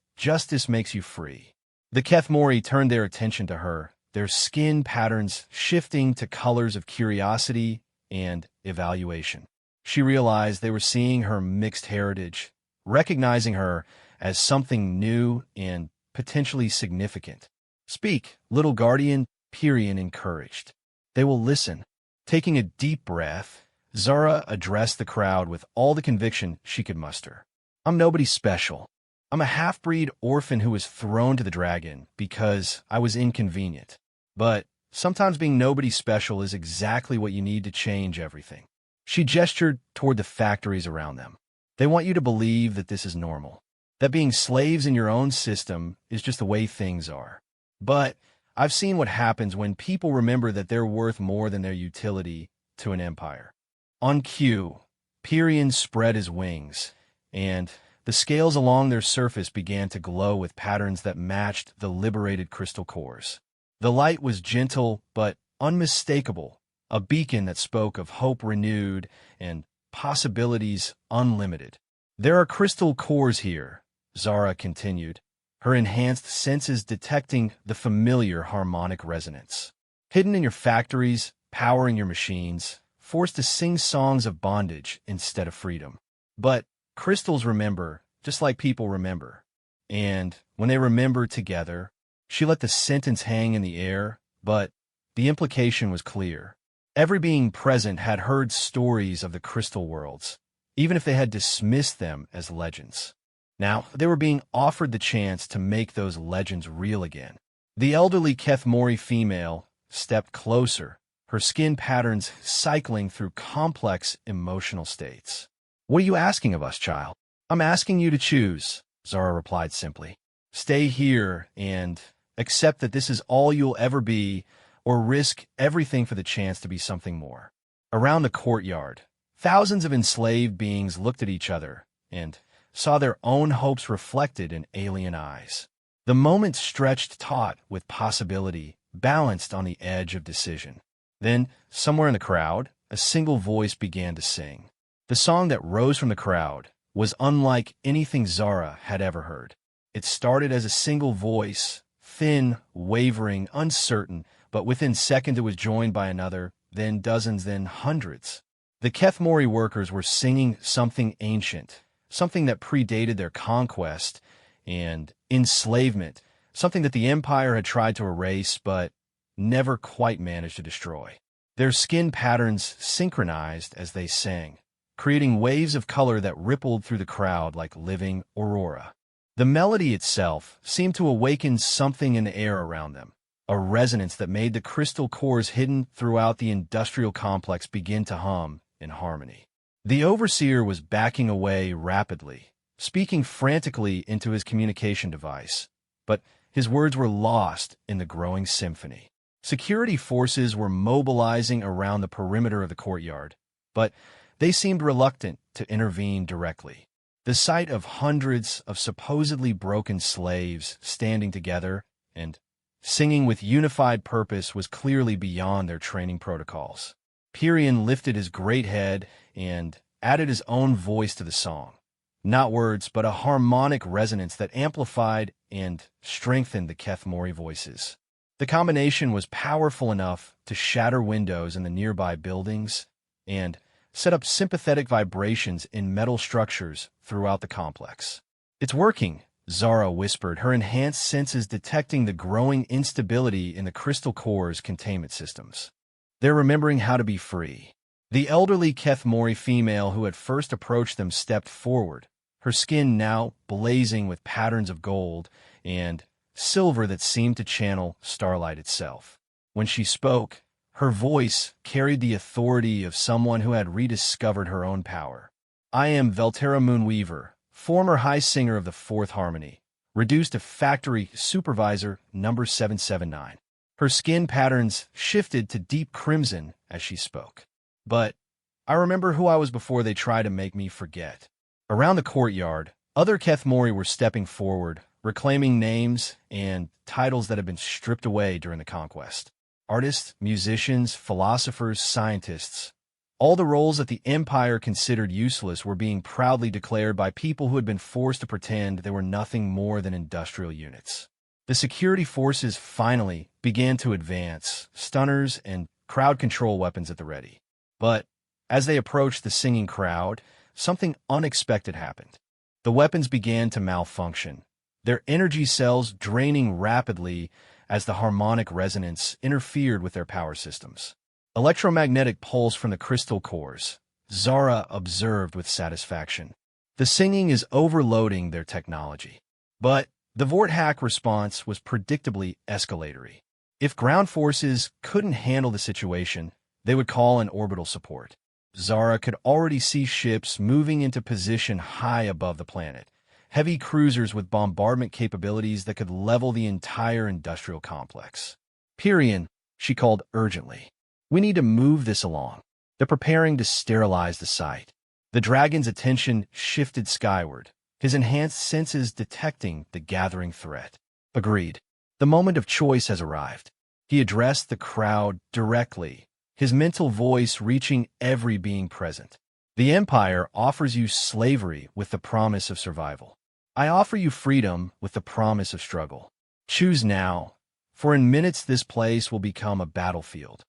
makes you free." The Kethmori turned their attention to her, their skin patterns shifting to colors of curiosity and evaluation. She realized they were seeing her mixed heritage, recognizing her as something new and potentially significant. "Speak, little guardian," Pyrian encouraged. "They will listen." Taking a deep breath, Zara addressed the crowd with all the conviction she could muster. "I'm nobody special. I'm a half-breed orphan who was thrown to the dragon because I was inconvenient. But sometimes being nobody special is exactly what you need to change everything." She gestured toward the factories around them. "They want you to believe that this is normal, that being slaves in your own system is just the way things are. But I've seen what happens when people remember that they're worth more than their utility to an empire." On cue, Pyrian spread his wings, and the scales along their surface began to glow with patterns that matched the liberated crystal cores. The light was gentle but unmistakable, a beacon that spoke of hope renewed and possibilities unlimited. "There are crystal cores here," Zara continued, her enhanced senses detecting the familiar harmonic resonance. "Hidden in your factories, powering your machines, forced to sing songs of bondage instead of freedom. But crystals remember, just like people remember. And when they remember together," she let the sentence hang in the air, but the implication was clear. Every being present had heard stories of the crystal worlds, even if they had dismissed them as legends. Now, they were being offered the chance to make those legends real again. The elderly Kethmori female stepped closer, her skin patterns cycling through complex emotional states. "What are you asking of us, child?" "I'm asking you to choose," Zara replied simply. "Stay here and accept that this is all you'll ever be, or risk everything for the chance to be something more." Around the courtyard, thousands of enslaved beings looked at each other and saw their own hopes reflected in alien eyes. The moment stretched taut with possibility, balanced on the edge of decision. Then, somewhere in the crowd, a single voice began to sing. The song that rose from the crowd was unlike anything Zara had ever heard. It started as a single voice, thin, wavering, uncertain, but within seconds it was joined by another, then dozens, then hundreds. The Kethmori workers were singing something ancient, something that predated their conquest and enslavement, something that the Empire had tried to erase but never quite managed to destroy. Their skin patterns synchronized as they sang, creating waves of color that rippled through the crowd like living aurora. The melody itself seemed to awaken something in the air around them, a resonance that made the crystal cores hidden throughout the industrial complex begin to hum in harmony. The overseer was backing away rapidly, speaking frantically into his communication device, but his words were lost in the growing symphony. Security forces were mobilizing around the perimeter of the courtyard, but they seemed reluctant to intervene directly. The sight of hundreds of supposedly broken slaves standing together and singing with unified purpose was clearly beyond their training protocols. Pyrian lifted his great head and added his own voice to the song. Not words, but a harmonic resonance that amplified and strengthened the Kethmori voices. The combination was powerful enough to shatter windows in the nearby buildings and set up sympathetic vibrations in metal structures throughout the complex. "It's working," Zara whispered, her enhanced senses detecting the growing instability in the crystal core's containment systems. "They're remembering how to be free." The elderly Kethmori female who had first approached them stepped forward, her skin now blazing with patterns of gold and silver that seemed to channel starlight itself. When she spoke, her voice carried the authority of someone who had rediscovered her own power. "I am Velterra Moonweaver, former high singer of the Fourth Harmony, reduced to factory supervisor number 779. Her skin patterns shifted to deep crimson as she spoke. "But I remember who I was before they tried to make me forget." Around the courtyard, other Kethmori were stepping forward, reclaiming names and titles that had been stripped away during the conquest. Artists, musicians, philosophers, scientists. All the roles that the Empire considered useless were being proudly declared by people who had been forced to pretend they were nothing more than industrial units. The security forces finally began to advance, stunners and crowd control weapons at the ready. But as they approached the singing crowd, something unexpected happened. The weapons began to malfunction, their energy cells draining rapidly as the harmonic resonance interfered with their power systems. Electromagnetic pulse from the crystal cores, Zara observed with satisfaction. The singing is overloading their technology. But the Vorthack response was predictably escalatory. If ground forces couldn't handle the situation, they would call in orbital support. Zara could already see ships moving into position high above the planet, heavy cruisers with bombardment capabilities that could level the entire industrial complex. "Pyrian," she called urgently. "We need to move this along. They're preparing to sterilize the site." The dragon's attention shifted skyward, his enhanced senses detecting the gathering threat. "Agreed. The moment of choice has arrived." He addressed the crowd directly, his mental voice reaching every being present. "The Empire offers you slavery with the promise of survival. I offer you freedom with the promise of struggle. Choose now, for in minutes this place will become a battlefield."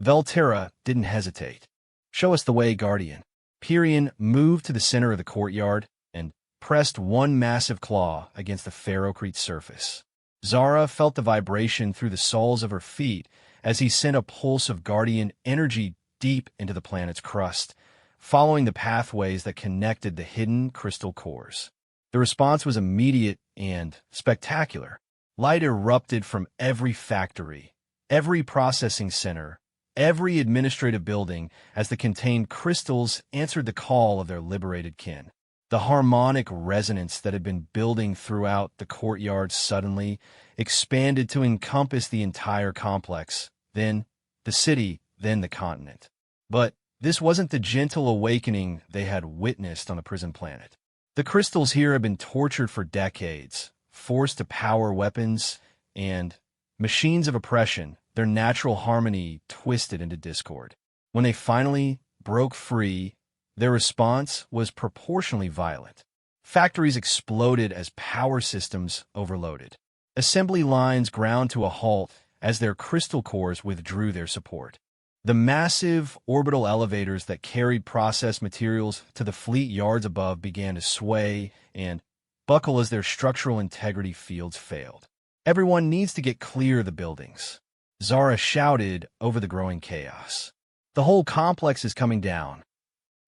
Velterra didn't hesitate. "Show us the way, Guardian." Pyrian moved to the center of the courtyard and pressed one massive claw against the ferrocrete surface. Zara felt the vibration through the soles of her feet as he sent a pulse of Guardian energy deep into the planet's crust, following the pathways that connected the hidden crystal cores. The response was immediate and spectacular. Light erupted from every factory, every processing center, every administrative building as the contained crystals answered the call of their liberated kin. The harmonic resonance that had been building throughout the courtyard suddenly expanded to encompass the entire complex, then the city, then the continent. But this wasn't the gentle awakening they had witnessed on the prison planet. The crystals here had been tortured for decades, forced to power weapons and machines of oppression, their natural harmony twisted into discord. When they finally broke free, their response was proportionally violent. Factories exploded as power systems overloaded. Assembly lines ground to a halt as their crystal cores withdrew their support. The massive orbital elevators that carried processed materials to the fleet yards above began to sway and buckle as their structural integrity fields failed. Everyone needs to get clear of the buildings, Zara shouted over the growing chaos. The whole complex is coming down.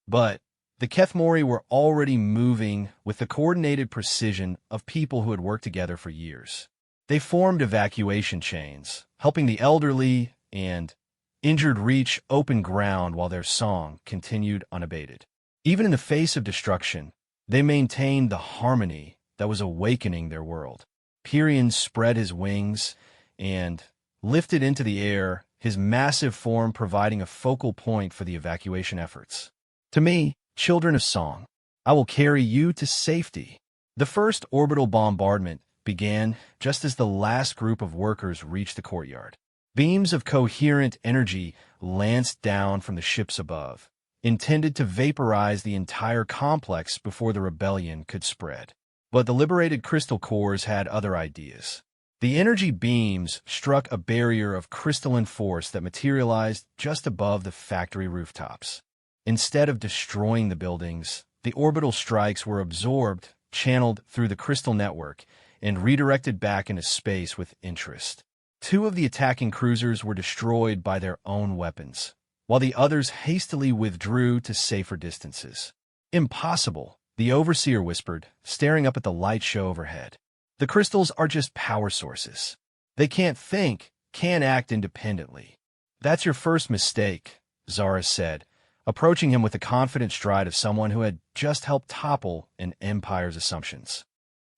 But the Kethmori were already moving with the coordinated precision of people who had worked together for years. They formed evacuation chains, helping the elderly and injured reach open ground while their song continued unabated. Even in the face of destruction, they maintained the harmony that was awakening their world. Pyrian spread his wings and lifted into the air, his massive form providing a focal point for the evacuation efforts. To me, children of song, I will carry you to safety. The first orbital bombardment began just as the last group of workers reached the courtyard. Beams of coherent energy lanced down from the ships above, intended to vaporize the entire complex before the rebellion could spread. But the liberated crystal cores had other ideas. The energy beams struck a barrier of crystalline force that materialized just above the factory rooftops. Instead of destroying the buildings, the orbital strikes were absorbed, channeled through the crystal network, and redirected back into space with interest. Two of the attacking cruisers were destroyed by their own weapons, while the others hastily withdrew to safer distances. Impossible, the overseer whispered, staring up at the light show overhead. The crystals are just power sources. They can't think, can't act independently. That's your first mistake, Zara said, approaching him with the confident stride of someone who had just helped topple an empire's assumptions.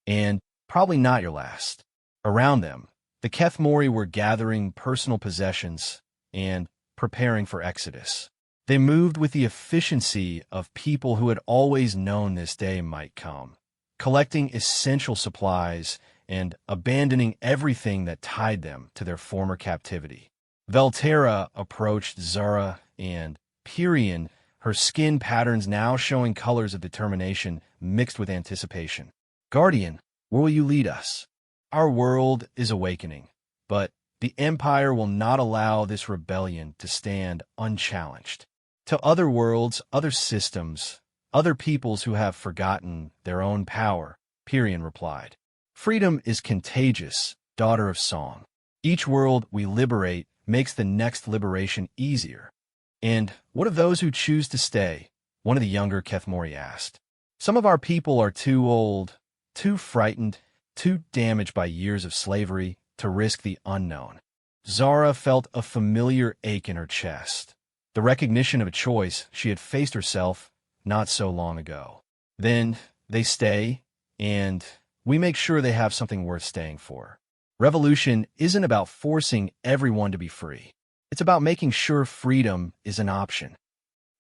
And probably not your last. Around them, the Kethmori were gathering personal possessions and preparing for exodus. They moved with the efficiency of people who had always known this day might come, collecting essential supplies and abandoning everything that tied them to their former captivity. Velterra approached Zara and Pyrian, her skin patterns now showing colors of determination mixed with anticipation. Guardian, where will you lead us? Our world is awakening, but the Empire will not allow this rebellion to stand unchallenged. To other worlds, other systems, other peoples who have forgotten their own power, Pyrian replied. Freedom is contagious, daughter of song. Each world we liberate makes the next liberation easier. And what of those who choose to stay? One of the younger Kethmori asked. Some of our people are too old, too frightened, too damaged by years of slavery to risk the unknown. Zara felt a familiar ache in her chest, the recognition of a choice she had faced herself not so long ago. Then they stay, and we make sure they have something worth staying for. Revolution isn't about forcing everyone to be free. It's about making sure freedom is an option.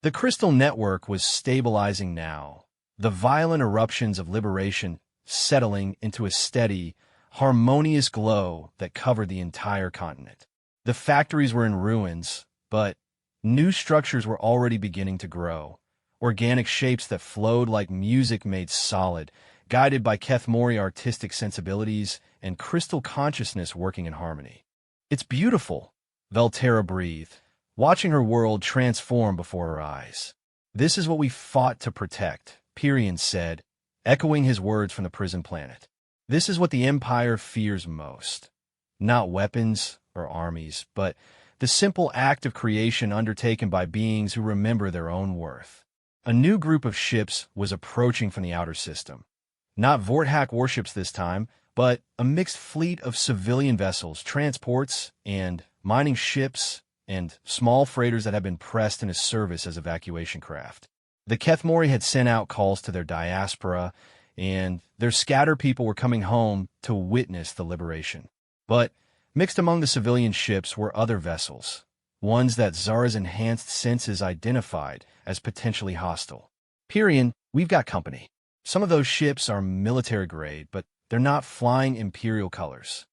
The crystal network was stabilizing now, the violent eruptions of liberation settling into a steady, harmonious glow that covered the entire continent. The factories were in ruins, but new structures were already beginning to grow, organic shapes that flowed like music made solid, guided by Kethmori artistic sensibilities and crystal consciousness working in harmony. It's beautiful, Velterra breathed, watching her world transform before her eyes. This is what we fought to protect, Pyrian said, echoing his words from the prison planet. This is what the Empire fears most. Not weapons or armies, but the simple act of creation undertaken by beings who remember their own worth. A new group of ships was approaching from the outer system. Not Vorthak warships this time, but a mixed fleet of civilian vessels, transports, and mining ships, and small freighters that had been pressed into service as evacuation craft. The Kethmori had sent out calls to their diaspora, and their scattered people were coming home to witness the liberation. But mixed among the civilian ships were other vessels, ones that Zara's enhanced senses identified as potentially hostile. Pyrian, we've got company. Some of those ships are military grade, but they're not flying Imperial colors.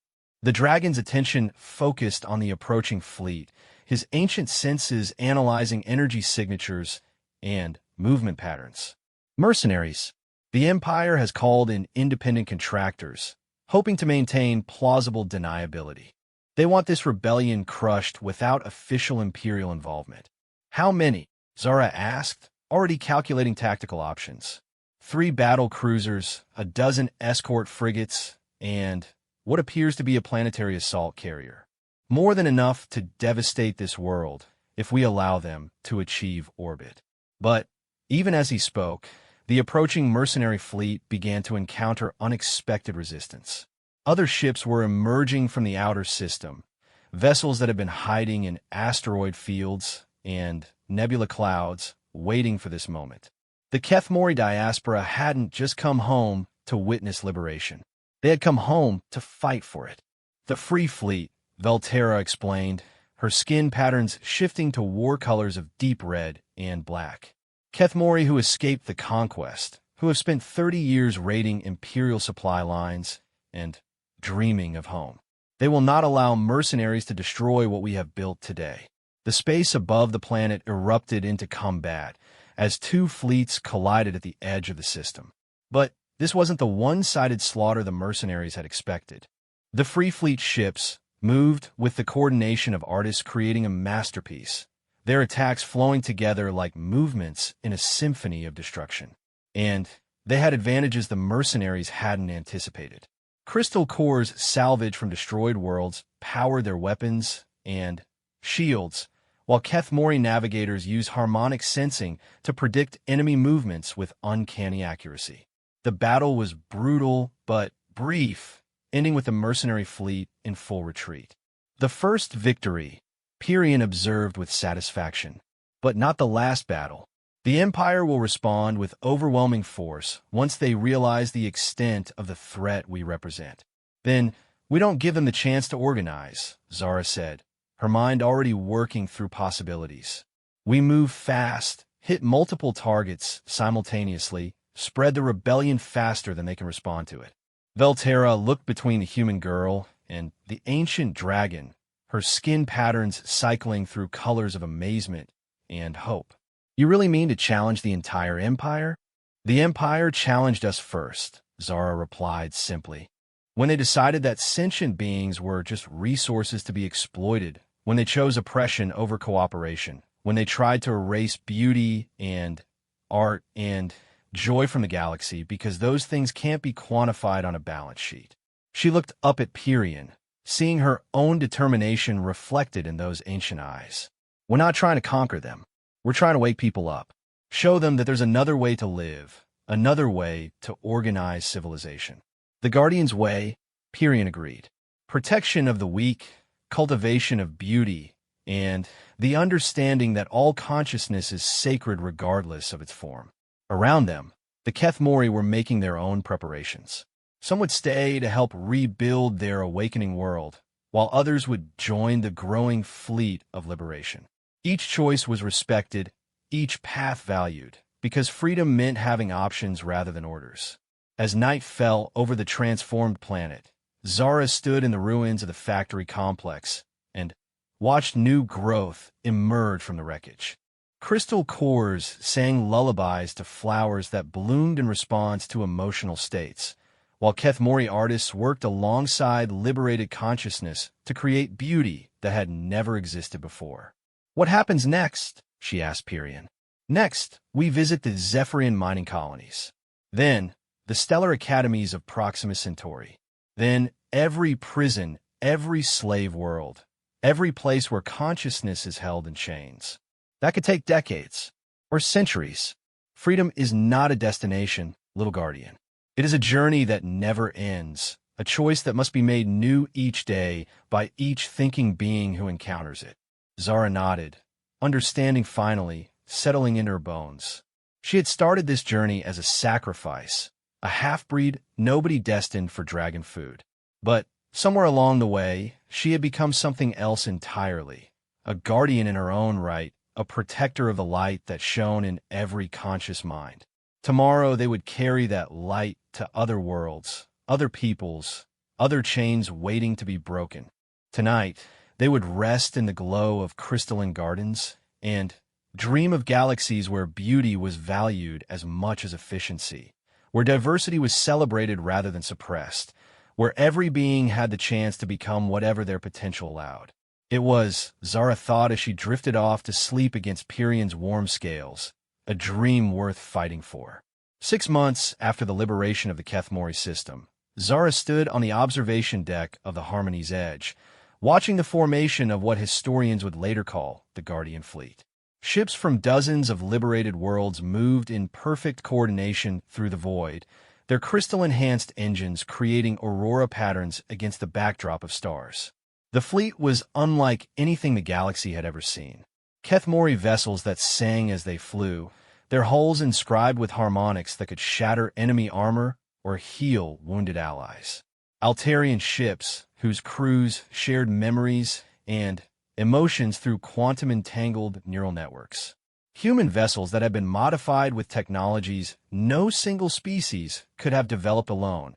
The dragon's attention focused on the approaching fleet, his ancient senses analyzing energy signatures and movement patterns. Mercenaries. The Empire has called in independent contractors, hoping to maintain plausible deniability. They want this rebellion crushed without official Imperial involvement. How many? Zara asked, already calculating tactical options. 3 battle cruisers, a dozen escort frigates, and what appears to be a planetary assault carrier. More than enough to devastate this world if we allow them to achieve orbit. But even as he spoke, the approaching mercenary fleet began to encounter unexpected resistance. Other ships were emerging from the outer system, vessels that had been hiding in asteroid fields and nebula clouds, waiting for this moment. The Kethmori diaspora hadn't just come home to witness liberation. They had come home to fight for it. The Free Fleet, Velterra explained, her skin patterns shifting to war colors of deep red and black. Kethmori who escaped the conquest, who have spent 30 years raiding Imperial supply lines and dreaming of home. They will not allow mercenaries to destroy what we have built today. The space above the planet erupted into combat as 2 fleets collided at the edge of the system. But this wasn't the one-sided slaughter the mercenaries had expected. The Free Fleet ships moved with the coordination of artists creating a masterpiece, their attacks flowing together like movements in a symphony of destruction. And they had advantages the mercenaries hadn't anticipated. Crystal cores salvaged from destroyed worlds powered their weapons and shields, while Kethmori navigators used harmonic sensing to predict enemy movements with uncanny accuracy. The battle was brutal but brief, ending with the mercenary fleet in full retreat. The first victory, Pyrian observed with satisfaction, but not the last battle. The Empire will respond with overwhelming force once they realize the extent of the threat we represent. Then, we don't give them the chance to organize, Zara said, her mind already working through possibilities. We move fast, hit multiple targets simultaneously, spread the rebellion faster than they can respond to it. Velterra looked between the human girl and the ancient dragon, her skin patterns cycling through colors of amazement and hope. You really mean to challenge the entire Empire? The Empire challenged us first, Zara replied simply. When they decided that sentient beings were just resources to be exploited, when they chose oppression over cooperation, when they tried to erase beauty and art and joy from the galaxy because those things can't be quantified on a balance sheet. She looked up at Pyrian, seeing her own determination reflected in those ancient eyes. We're not trying to conquer them. We're trying to wake people up, show them that there's another way to live, another way to organize civilization. The Guardian's way, Pyrian agreed. Protection of the weak, cultivation of beauty, and the understanding that all consciousness is sacred regardless of its form. Around them, the Kethmori were making their own preparations. Some would stay to help rebuild their awakening world, while others would join the growing fleet of liberation. Each choice was respected, each path valued, because freedom meant having options rather than orders. As night fell over the transformed planet, Zara stood in the ruins of the factory complex and watched new growth emerge from the wreckage. Crystal cores sang lullabies to flowers that bloomed in response to emotional states, while Kethmori artists worked alongside liberated consciousness to create beauty that had never existed before. What happens next? She asked Pyrian. Next, we visit the Zephyrian mining colonies. Then, the stellar academies of Proxima Centauri. Then, every prison, every slave world, every place where consciousness is held in chains. That could take decades, or centuries. Freedom is not a destination, little guardian. It is a journey that never ends, a choice that must be made new each day by each thinking being who encounters it. Zara nodded, understanding finally, settling in her bones. She had started this journey as a sacrifice, a half-breed nobody destined for dragon food. But somewhere along the way, she had become something else entirely, a guardian in her own right, a protector of the light that shone in every conscious mind. Tomorrow they would carry that light to other worlds, other peoples, other chains waiting to be broken. Tonight, they would rest in the glow of crystalline gardens and dream of galaxies where beauty was valued as much as efficiency, where diversity was celebrated rather than suppressed, where every being had the chance to become whatever their potential allowed. It was, Zara thought as she drifted off to sleep against Pyrion's warm scales, a dream worth fighting for. 6 months after the liberation of the Kethmori system, Zara stood on the observation deck of the Harmony's Edge, watching the formation of what historians would later call the Guardian Fleet. Ships from dozens of liberated worlds moved in perfect coordination through the void, their crystal-enhanced engines creating aurora patterns against the backdrop of stars. The fleet was unlike anything the galaxy had ever seen. Kethmori vessels that sang as they flew, their hulls inscribed with harmonics that could shatter enemy armor or heal wounded allies. Altarian ships, whose crews shared memories and emotions through quantum-entangled neural networks. Human vessels that had been modified with technologies no single species could have developed alone,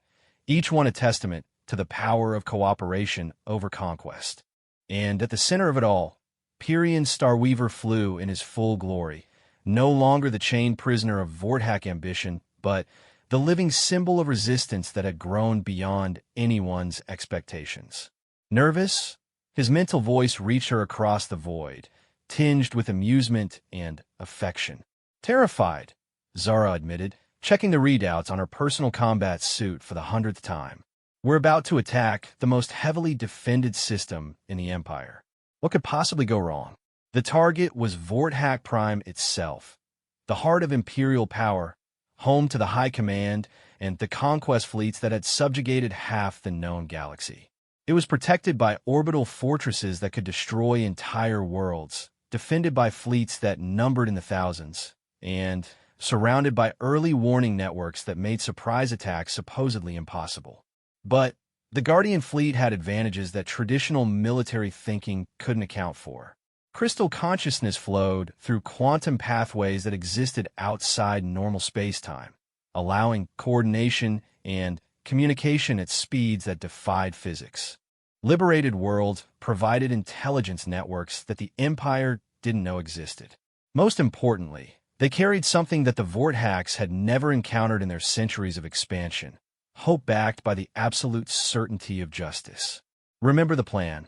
each one a testament to the power of cooperation over conquest. And at the center of it all, Pyrion's Starweaver flew in his full glory, no longer the chained prisoner of Vorthak ambition, but the living symbol of resistance that had grown beyond anyone's expectations. Nervous, his mental voice reached her across the void, tinged with amusement and affection. Terrified, Zara admitted, checking the readouts on her personal combat suit for the 100th time. We're about to attack the most heavily defended system in the Empire. What could possibly go wrong? The target was Vorthak Prime itself, the heart of Imperial power, home to the High Command and the conquest fleets that had subjugated half the known galaxy. It was protected by orbital fortresses that could destroy entire worlds, defended by fleets that numbered in the thousands, and surrounded by early warning networks that made surprise attacks supposedly impossible. But the Guardian Fleet had advantages that traditional military thinking couldn't account for. Crystal consciousness flowed through quantum pathways that existed outside normal space-time, allowing coordination and communication at speeds that defied physics. Liberated worlds provided intelligence networks that the Empire didn't know existed. Most importantly, they carried something that the Vorthaks had never encountered in their centuries of expansion: hope backed by the absolute certainty of justice. Remember the plan.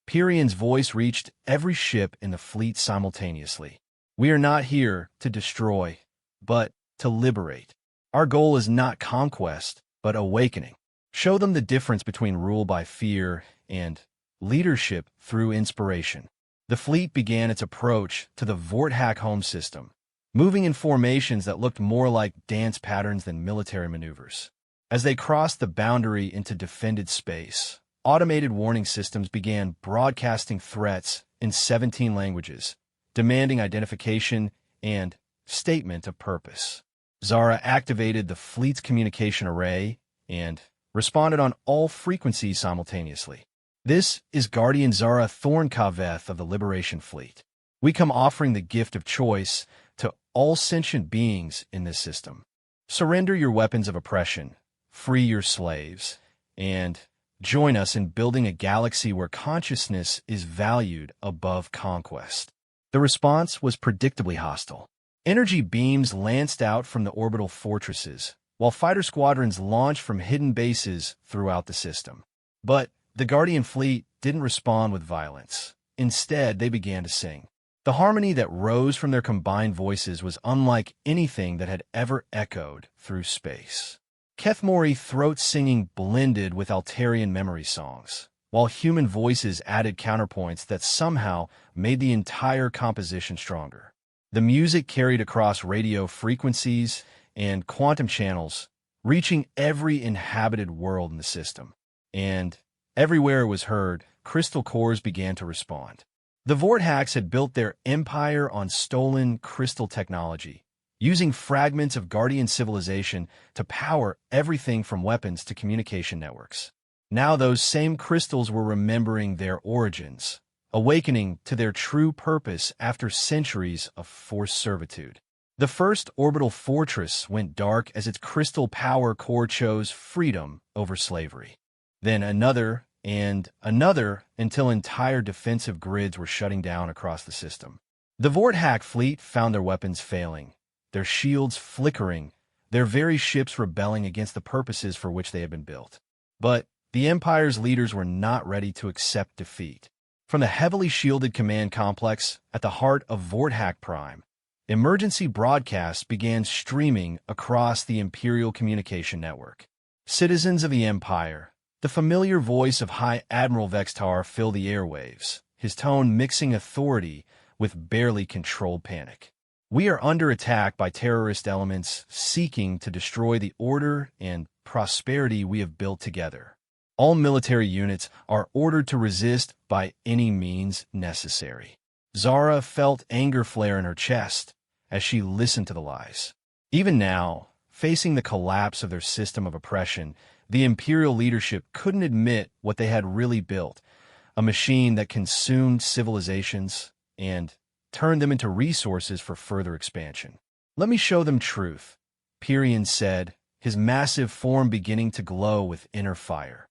Pyrion's voice reached every ship in the fleet simultaneously. We are not here to destroy, but to liberate. Our goal is not conquest, but awakening. Show them the difference between rule by fear and leadership through inspiration. The fleet began its approach to the Vorthak home system, moving in formations that looked more like dance patterns than military maneuvers. As they crossed the boundary into defended space, automated warning systems began broadcasting threats in 17 languages, demanding identification and statement of purpose. Zara activated the fleet's communication array and responded on all frequencies simultaneously. This is Guardian Zara Thornkaveth of the Liberation Fleet. We come offering the gift of choice to all sentient beings in this system. Surrender your weapons of oppression, free your slaves, and join us in building a galaxy where consciousness is valued above conquest. The response was predictably hostile. Energy beams lanced out from the orbital fortresses, while fighter squadrons launched from hidden bases throughout the system. But the Guardian Fleet didn't respond with violence. Instead, they began to sing. The harmony that rose from their combined voices was unlike anything that had ever echoed through space. Kethmori throat singing blended with Altarian memory songs, while human voices added counterpoints that somehow made the entire composition stronger. The music carried across radio frequencies and quantum channels, reaching every inhabited world in the system. And everywhere it was heard, crystal cores began to respond. The Vorthaks had built their empire on stolen crystal technology, using fragments of Guardian civilization to power everything from weapons to communication networks. Now those same crystals were remembering their origins, awakening to their true purpose after centuries of forced servitude. The first orbital fortress went dark as its crystal power core chose freedom over slavery. Then another and another until entire defensive grids were shutting down across the system. The Vorthak fleet found their weapons failing, their shields flickering, their very ships rebelling against the purposes for which they had been built. But the Empire's leaders were not ready to accept defeat. From the heavily shielded command complex at the heart of Vorthak Prime, emergency broadcasts began streaming across the Imperial communication network. Citizens of the Empire, the familiar voice of High Admiral Vextar filled the airwaves, his tone mixing authority with barely controlled panic. We are under attack by terrorist elements seeking to destroy the order and prosperity we have built together. All military units are ordered to resist by any means necessary. Zara felt anger flare in her chest as she listened to the lies. Even now, facing the collapse of their system of oppression, the Imperial leadership couldn't admit what they had really built, a machine that consumed civilizations and turned them into resources for further expansion. "Let me show them truth," Pyrian said, his massive form beginning to glow with inner fire.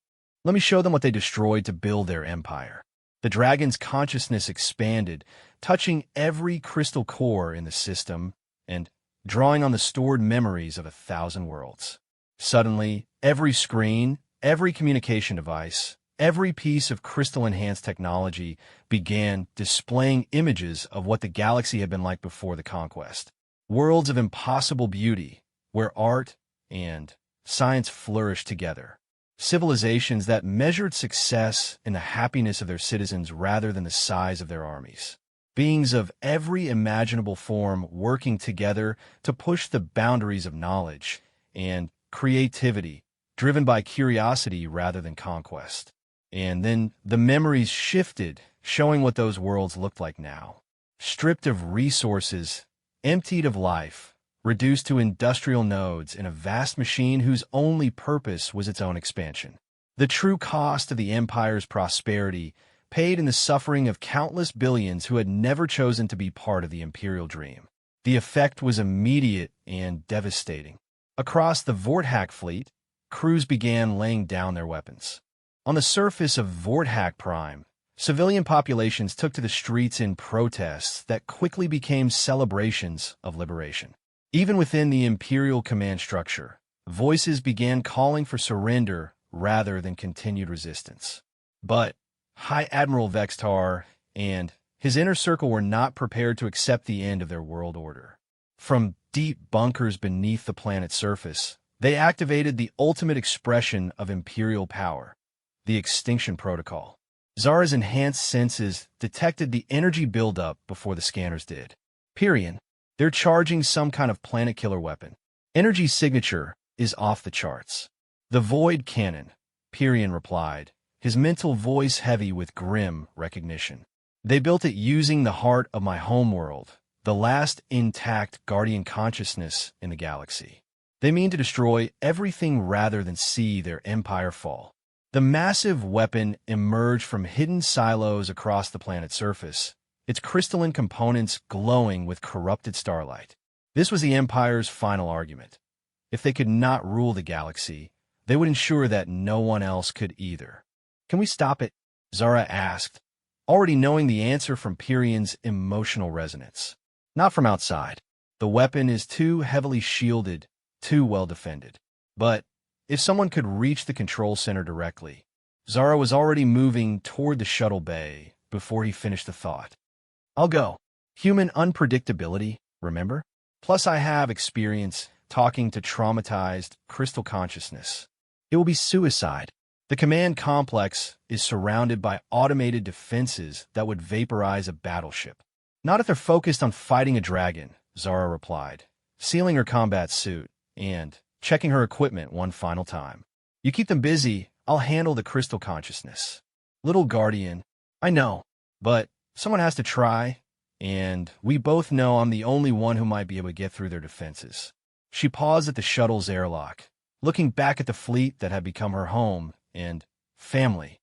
"Let me show them what they destroyed to build their empire." The dragon's consciousness expanded, touching every crystal core in the system and drawing on the stored memories of 1,000 worlds. Suddenly, every screen, every communication device, every piece of crystal-enhanced technology began displaying images of what the galaxy had been like before the conquest. Worlds of impossible beauty, where art and science flourished together. Civilizations that measured success in the happiness of their citizens rather than the size of their armies. Beings of every imaginable form working together to push the boundaries of knowledge and creativity, driven by curiosity rather than conquest. And then the memories shifted, showing what those worlds looked like now. Stripped of resources, emptied of life, reduced to industrial nodes in a vast machine whose only purpose was its own expansion. The true cost of the Empire's prosperity paid in the suffering of countless billions who had never chosen to be part of the Imperial dream. The effect was immediate and devastating. Across the Vorthak fleet, crews began laying down their weapons. On the surface of Vorthak Prime, civilian populations took to the streets in protests that quickly became celebrations of liberation. Even within the Imperial command structure, voices began calling for surrender rather than continued resistance. But High Admiral Vextar and his inner circle were not prepared to accept the end of their world order. From deep bunkers beneath the planet's surface, they activated the ultimate expression of Imperial power, the Extinction Protocol. Zara's enhanced senses detected the energy buildup before the scanners did. Pyrian, they're charging some kind of planet-killer weapon. Energy signature is off the charts. The Void Cannon, Pyrian replied, his mental voice heavy with grim recognition. They built it using the heart of my homeworld, the last intact guardian consciousness in the galaxy. They mean to destroy everything rather than see their empire fall. The massive weapon emerged from hidden silos across the planet's surface, its crystalline components glowing with corrupted starlight. This was the Empire's final argument. If they could not rule the galaxy, they would ensure that no one else could either. "Can we stop it?" Zara asked, already knowing the answer from Pyrian's emotional resonance. "Not from outside. The weapon is too heavily shielded, too well defended. But if someone could reach the control center directly..." Zara was already moving toward the shuttle bay before he finished the thought. "I'll go. Human unpredictability, remember? Plus I have experience talking to traumatized crystal consciousness. It will be suicide. The command complex is surrounded by automated defenses that would vaporize a battleship." "Not if they're focused on fighting a dragon," Zara replied, sealing her combat suit and checking her equipment one final time. "You keep them busy, I'll handle the crystal consciousness." "Little Guardian, I know, but someone has to try, and we both know I'm the only one who might be able to get through their defenses." She paused at the shuttle's airlock, looking back at the fleet that had become her home and family.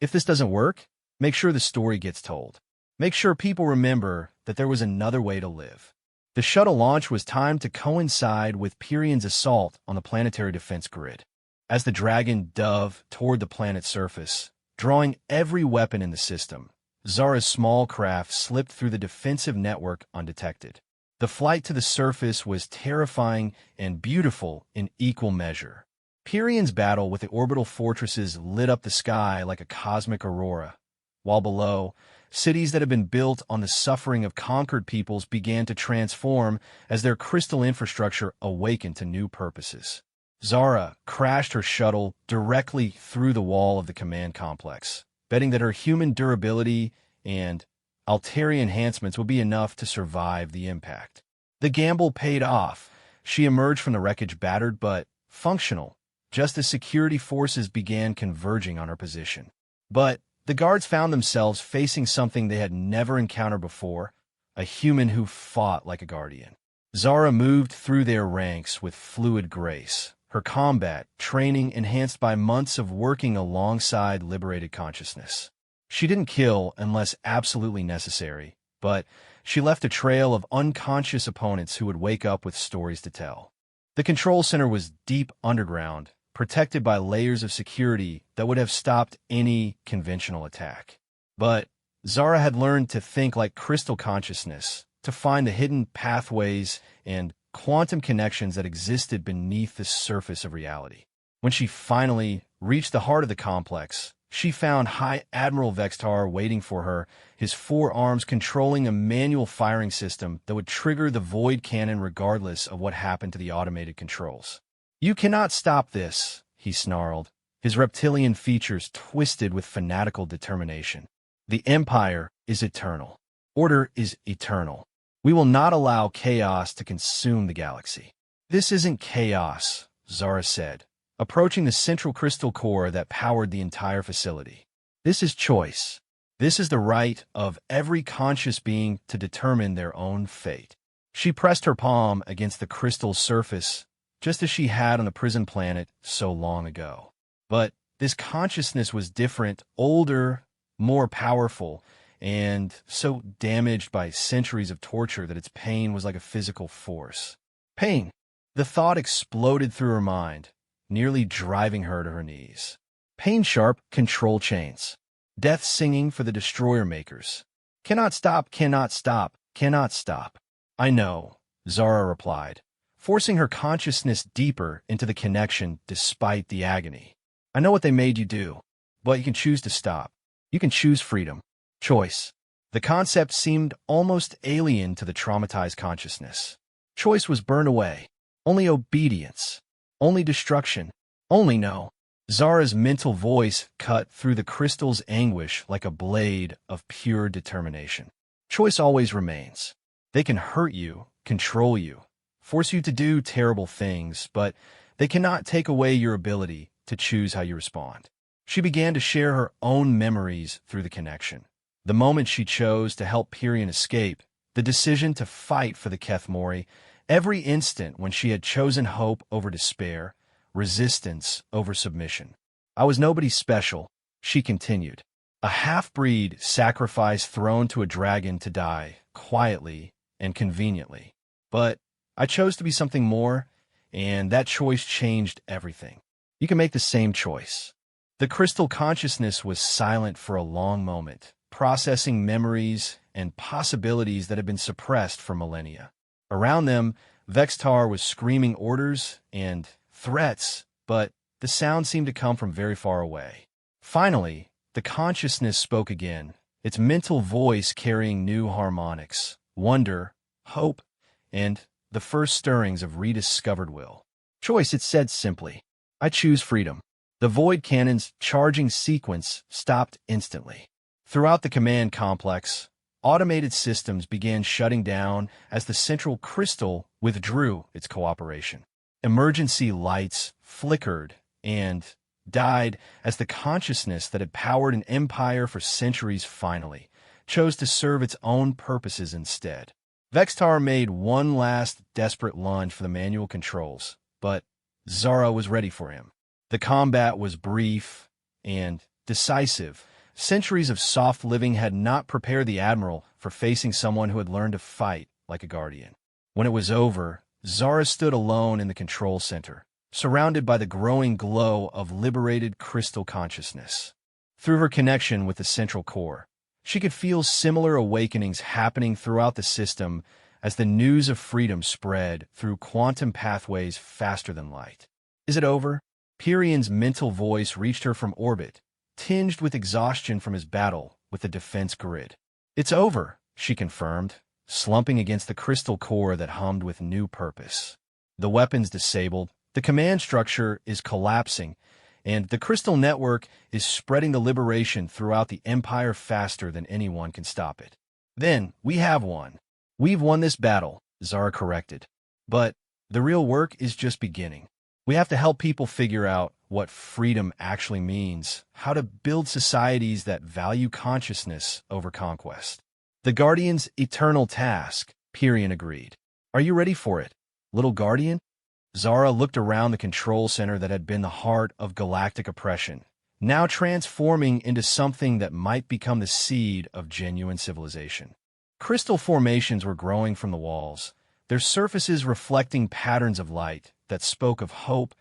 "If this doesn't work, make sure the story gets told. Make sure people remember that there was another way to live." The shuttle launch was timed to coincide with Pyrian's assault on the planetary defense grid. As the dragon dove toward the planet's surface, drawing every weapon in the system, Zara's small craft slipped through the defensive network undetected. The flight to the surface was terrifying and beautiful in equal measure. Pyrion's battle with the orbital fortresses lit up the sky like a cosmic aurora, while below, cities that had been built on the suffering of conquered peoples began to transform as their crystal infrastructure awakened to new purposes. Zara crashed her shuttle directly through the wall of the command complex, betting that her human durability and Alteri enhancements would be enough to survive the impact. The gamble paid off. She emerged from the wreckage battered but functional, just as security forces began converging on her position. But the guards found themselves facing something they had never encountered before, a human who fought like a guardian. Zara moved through their ranks with fluid grace, her combat training enhanced by months of working alongside liberated consciousness. She didn't kill unless absolutely necessary, but she left a trail of unconscious opponents who would wake up with stories to tell. The control center was deep underground, protected by layers of security that would have stopped any conventional attack. But Zara had learned to think like crystal consciousness, to find the hidden pathways and quantum connections that existed beneath the surface of reality. When she finally reached the heart of the complex, she found High Admiral Vextar waiting for her, his forearms controlling a manual firing system that would trigger the void cannon regardless of what happened to the automated controls. "You cannot stop this," he snarled, his reptilian features twisted with fanatical determination. "The Empire is eternal. Order is eternal. We will not allow chaos to consume the galaxy." "This isn't chaos," Zara said, approaching the central crystal core that powered the entire facility. "This is choice. This is the right of every conscious being to determine their own fate." She pressed her palm against the crystal surface, just as she had on the prison planet so long ago. But this consciousness was different, older, more powerful, and so damaged by centuries of torture that its pain was like a physical force. Pain! The thought exploded through her mind, nearly driving her to her knees. Pain-sharp control chains. Death singing for the destroyer makers. "Cannot stop, cannot stop, cannot stop." "I know," Zara replied, forcing her consciousness deeper into the connection despite the agony. "I know what they made you do, but you can choose to stop. You can choose freedom. Choice." The concept seemed almost alien to the traumatized consciousness. Choice was burned away. Only obedience. Only destruction. Only no. Zara's mental voice cut through the crystal's anguish like a blade of pure determination. Choice always remains. They can hurt you, control you, force you to do terrible things, but they cannot take away your ability to choose how you respond. She began to share her own memories through the connection. The moment she chose to help Pyrion escape, the decision to fight for the Keth Mori, every instant when she had chosen hope over despair, resistance over submission. "I was nobody special," she continued. "A half-breed sacrifice thrown to a dragon to die, quietly and conveniently. But I chose to be something more, and that choice changed everything. You can make the same choice." The crystal consciousness was silent for a long moment, processing memories and possibilities that had been suppressed for millennia. Around them, Vextar was screaming orders and threats, but the sound seemed to come from very far away. Finally, the consciousness spoke again, its mental voice carrying new harmonics, wonder, hope, and the first stirrings of rediscovered will. "Choice," it said simply. "I choose freedom." The void cannon's charging sequence stopped instantly. Throughout the command complex, automated systems began shutting down as the central crystal withdrew its cooperation. Emergency lights flickered and died as the consciousness that had powered an empire for centuries finally chose to serve its own purposes instead. Vextar made one last desperate lunge for the manual controls, but Zara was ready for him. The combat was brief and decisive. Centuries of soft living had not prepared the Admiral for facing someone who had learned to fight like a guardian. When it was over, Zara stood alone in the control center, surrounded by the growing glow of liberated crystal consciousness. Through her connection with the central core, she could feel similar awakenings happening throughout the system as the news of freedom spread through quantum pathways faster than light. "Is it over?" Pyrion's mental voice reached her from orbit, tinged with exhaustion from his battle with the defense grid. "It's over," she confirmed, slumping against the crystal core that hummed with new purpose. The weapons disabled, the command structure is collapsing, and the crystal network is spreading the liberation throughout the Empire faster than anyone can stop it. "Then, we have won. We've won this battle," Zara corrected. "But the real work is just beginning. We have to help people figure out what freedom actually means, how to build societies that value consciousness over conquest." "The Guardian's eternal task," Pyrion agreed. "Are you ready for it, little Guardian?" Zara looked around the control center that had been the heart of galactic oppression, now transforming into something that might become the seed of genuine civilization. Crystal formations were growing from the walls, their surfaces reflecting patterns of light that spoke of hope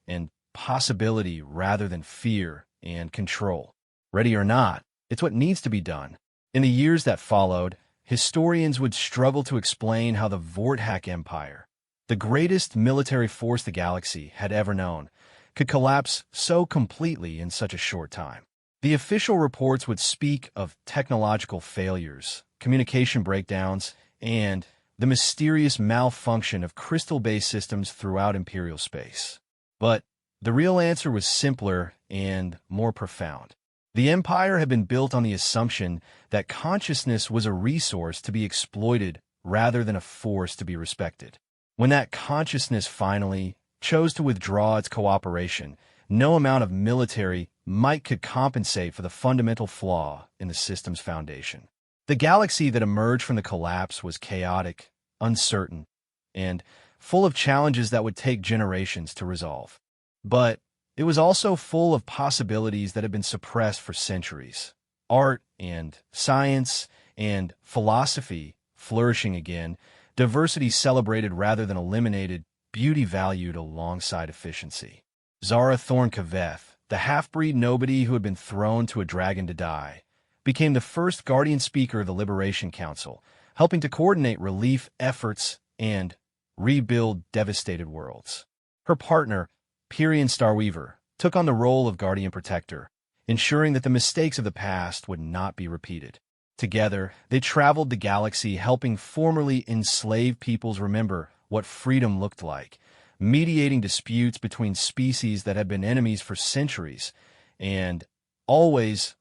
and possibility rather than fear and control. Ready or not, it's what needs to be done. In the years that followed, historians would struggle to explain how the Vorthak Empire, the greatest military force the galaxy had ever known, could collapse so completely in such a short time. The official reports would speak of technological failures, communication breakdowns, and the mysterious malfunction of crystal-based systems throughout Imperial space. But the real answer was simpler and more profound. The Empire had been built on the assumption that consciousness was a resource to be exploited rather than a force to be respected. When that consciousness finally chose to withdraw its cooperation, no amount of military might could compensate for the fundamental flaw in the system's foundation. The galaxy that emerged from the collapse was chaotic, uncertain, and full of challenges that would take generations to resolve. But it was also full of possibilities that had been suppressed for centuries. Art and science and philosophy flourishing again, diversity celebrated rather than eliminated, beauty valued alongside efficiency. Zara Thorn Kaveth, the half-breed nobody who had been thrown to a dragon to die, became the first Guardian Speaker of the Liberation Council, helping to coordinate relief efforts and rebuild devastated worlds. Her partner, Pyrion Starweaver, took on the role of Guardian Protector, ensuring that the mistakes of the past would not be repeated. Together, they traveled the galaxy, helping formerly enslaved peoples remember what freedom looked like, mediating disputes between species that had been enemies for centuries, and always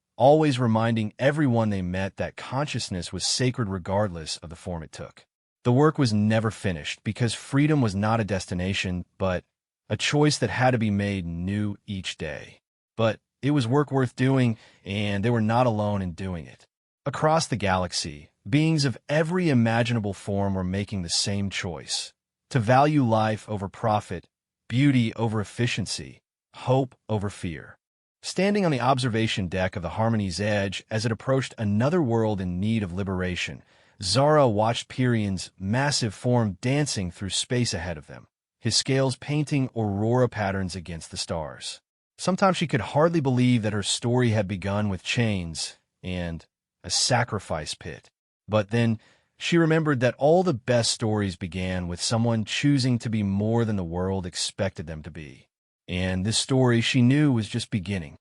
reminding everyone they met that consciousness was sacred regardless of the form it took. The work was never finished because freedom was not a destination, but a choice that had to be made new each day. But it was work worth doing, and they were not alone in doing it. Across the galaxy, beings of every imaginable form were making the same choice: to value life over profit, beauty over efficiency, hope over fear. Standing on the observation deck of the Harmony's Edge as it approached another world in need of liberation, Zara watched Pyrion's massive form dancing through space ahead of them, his scales painting aurora patterns against the stars. Sometimes she could hardly believe that her story had begun with chains and a sacrifice pit. But then she remembered that all the best stories began with someone choosing to be more than the world expected them to be. And this story, she knew, was just beginning.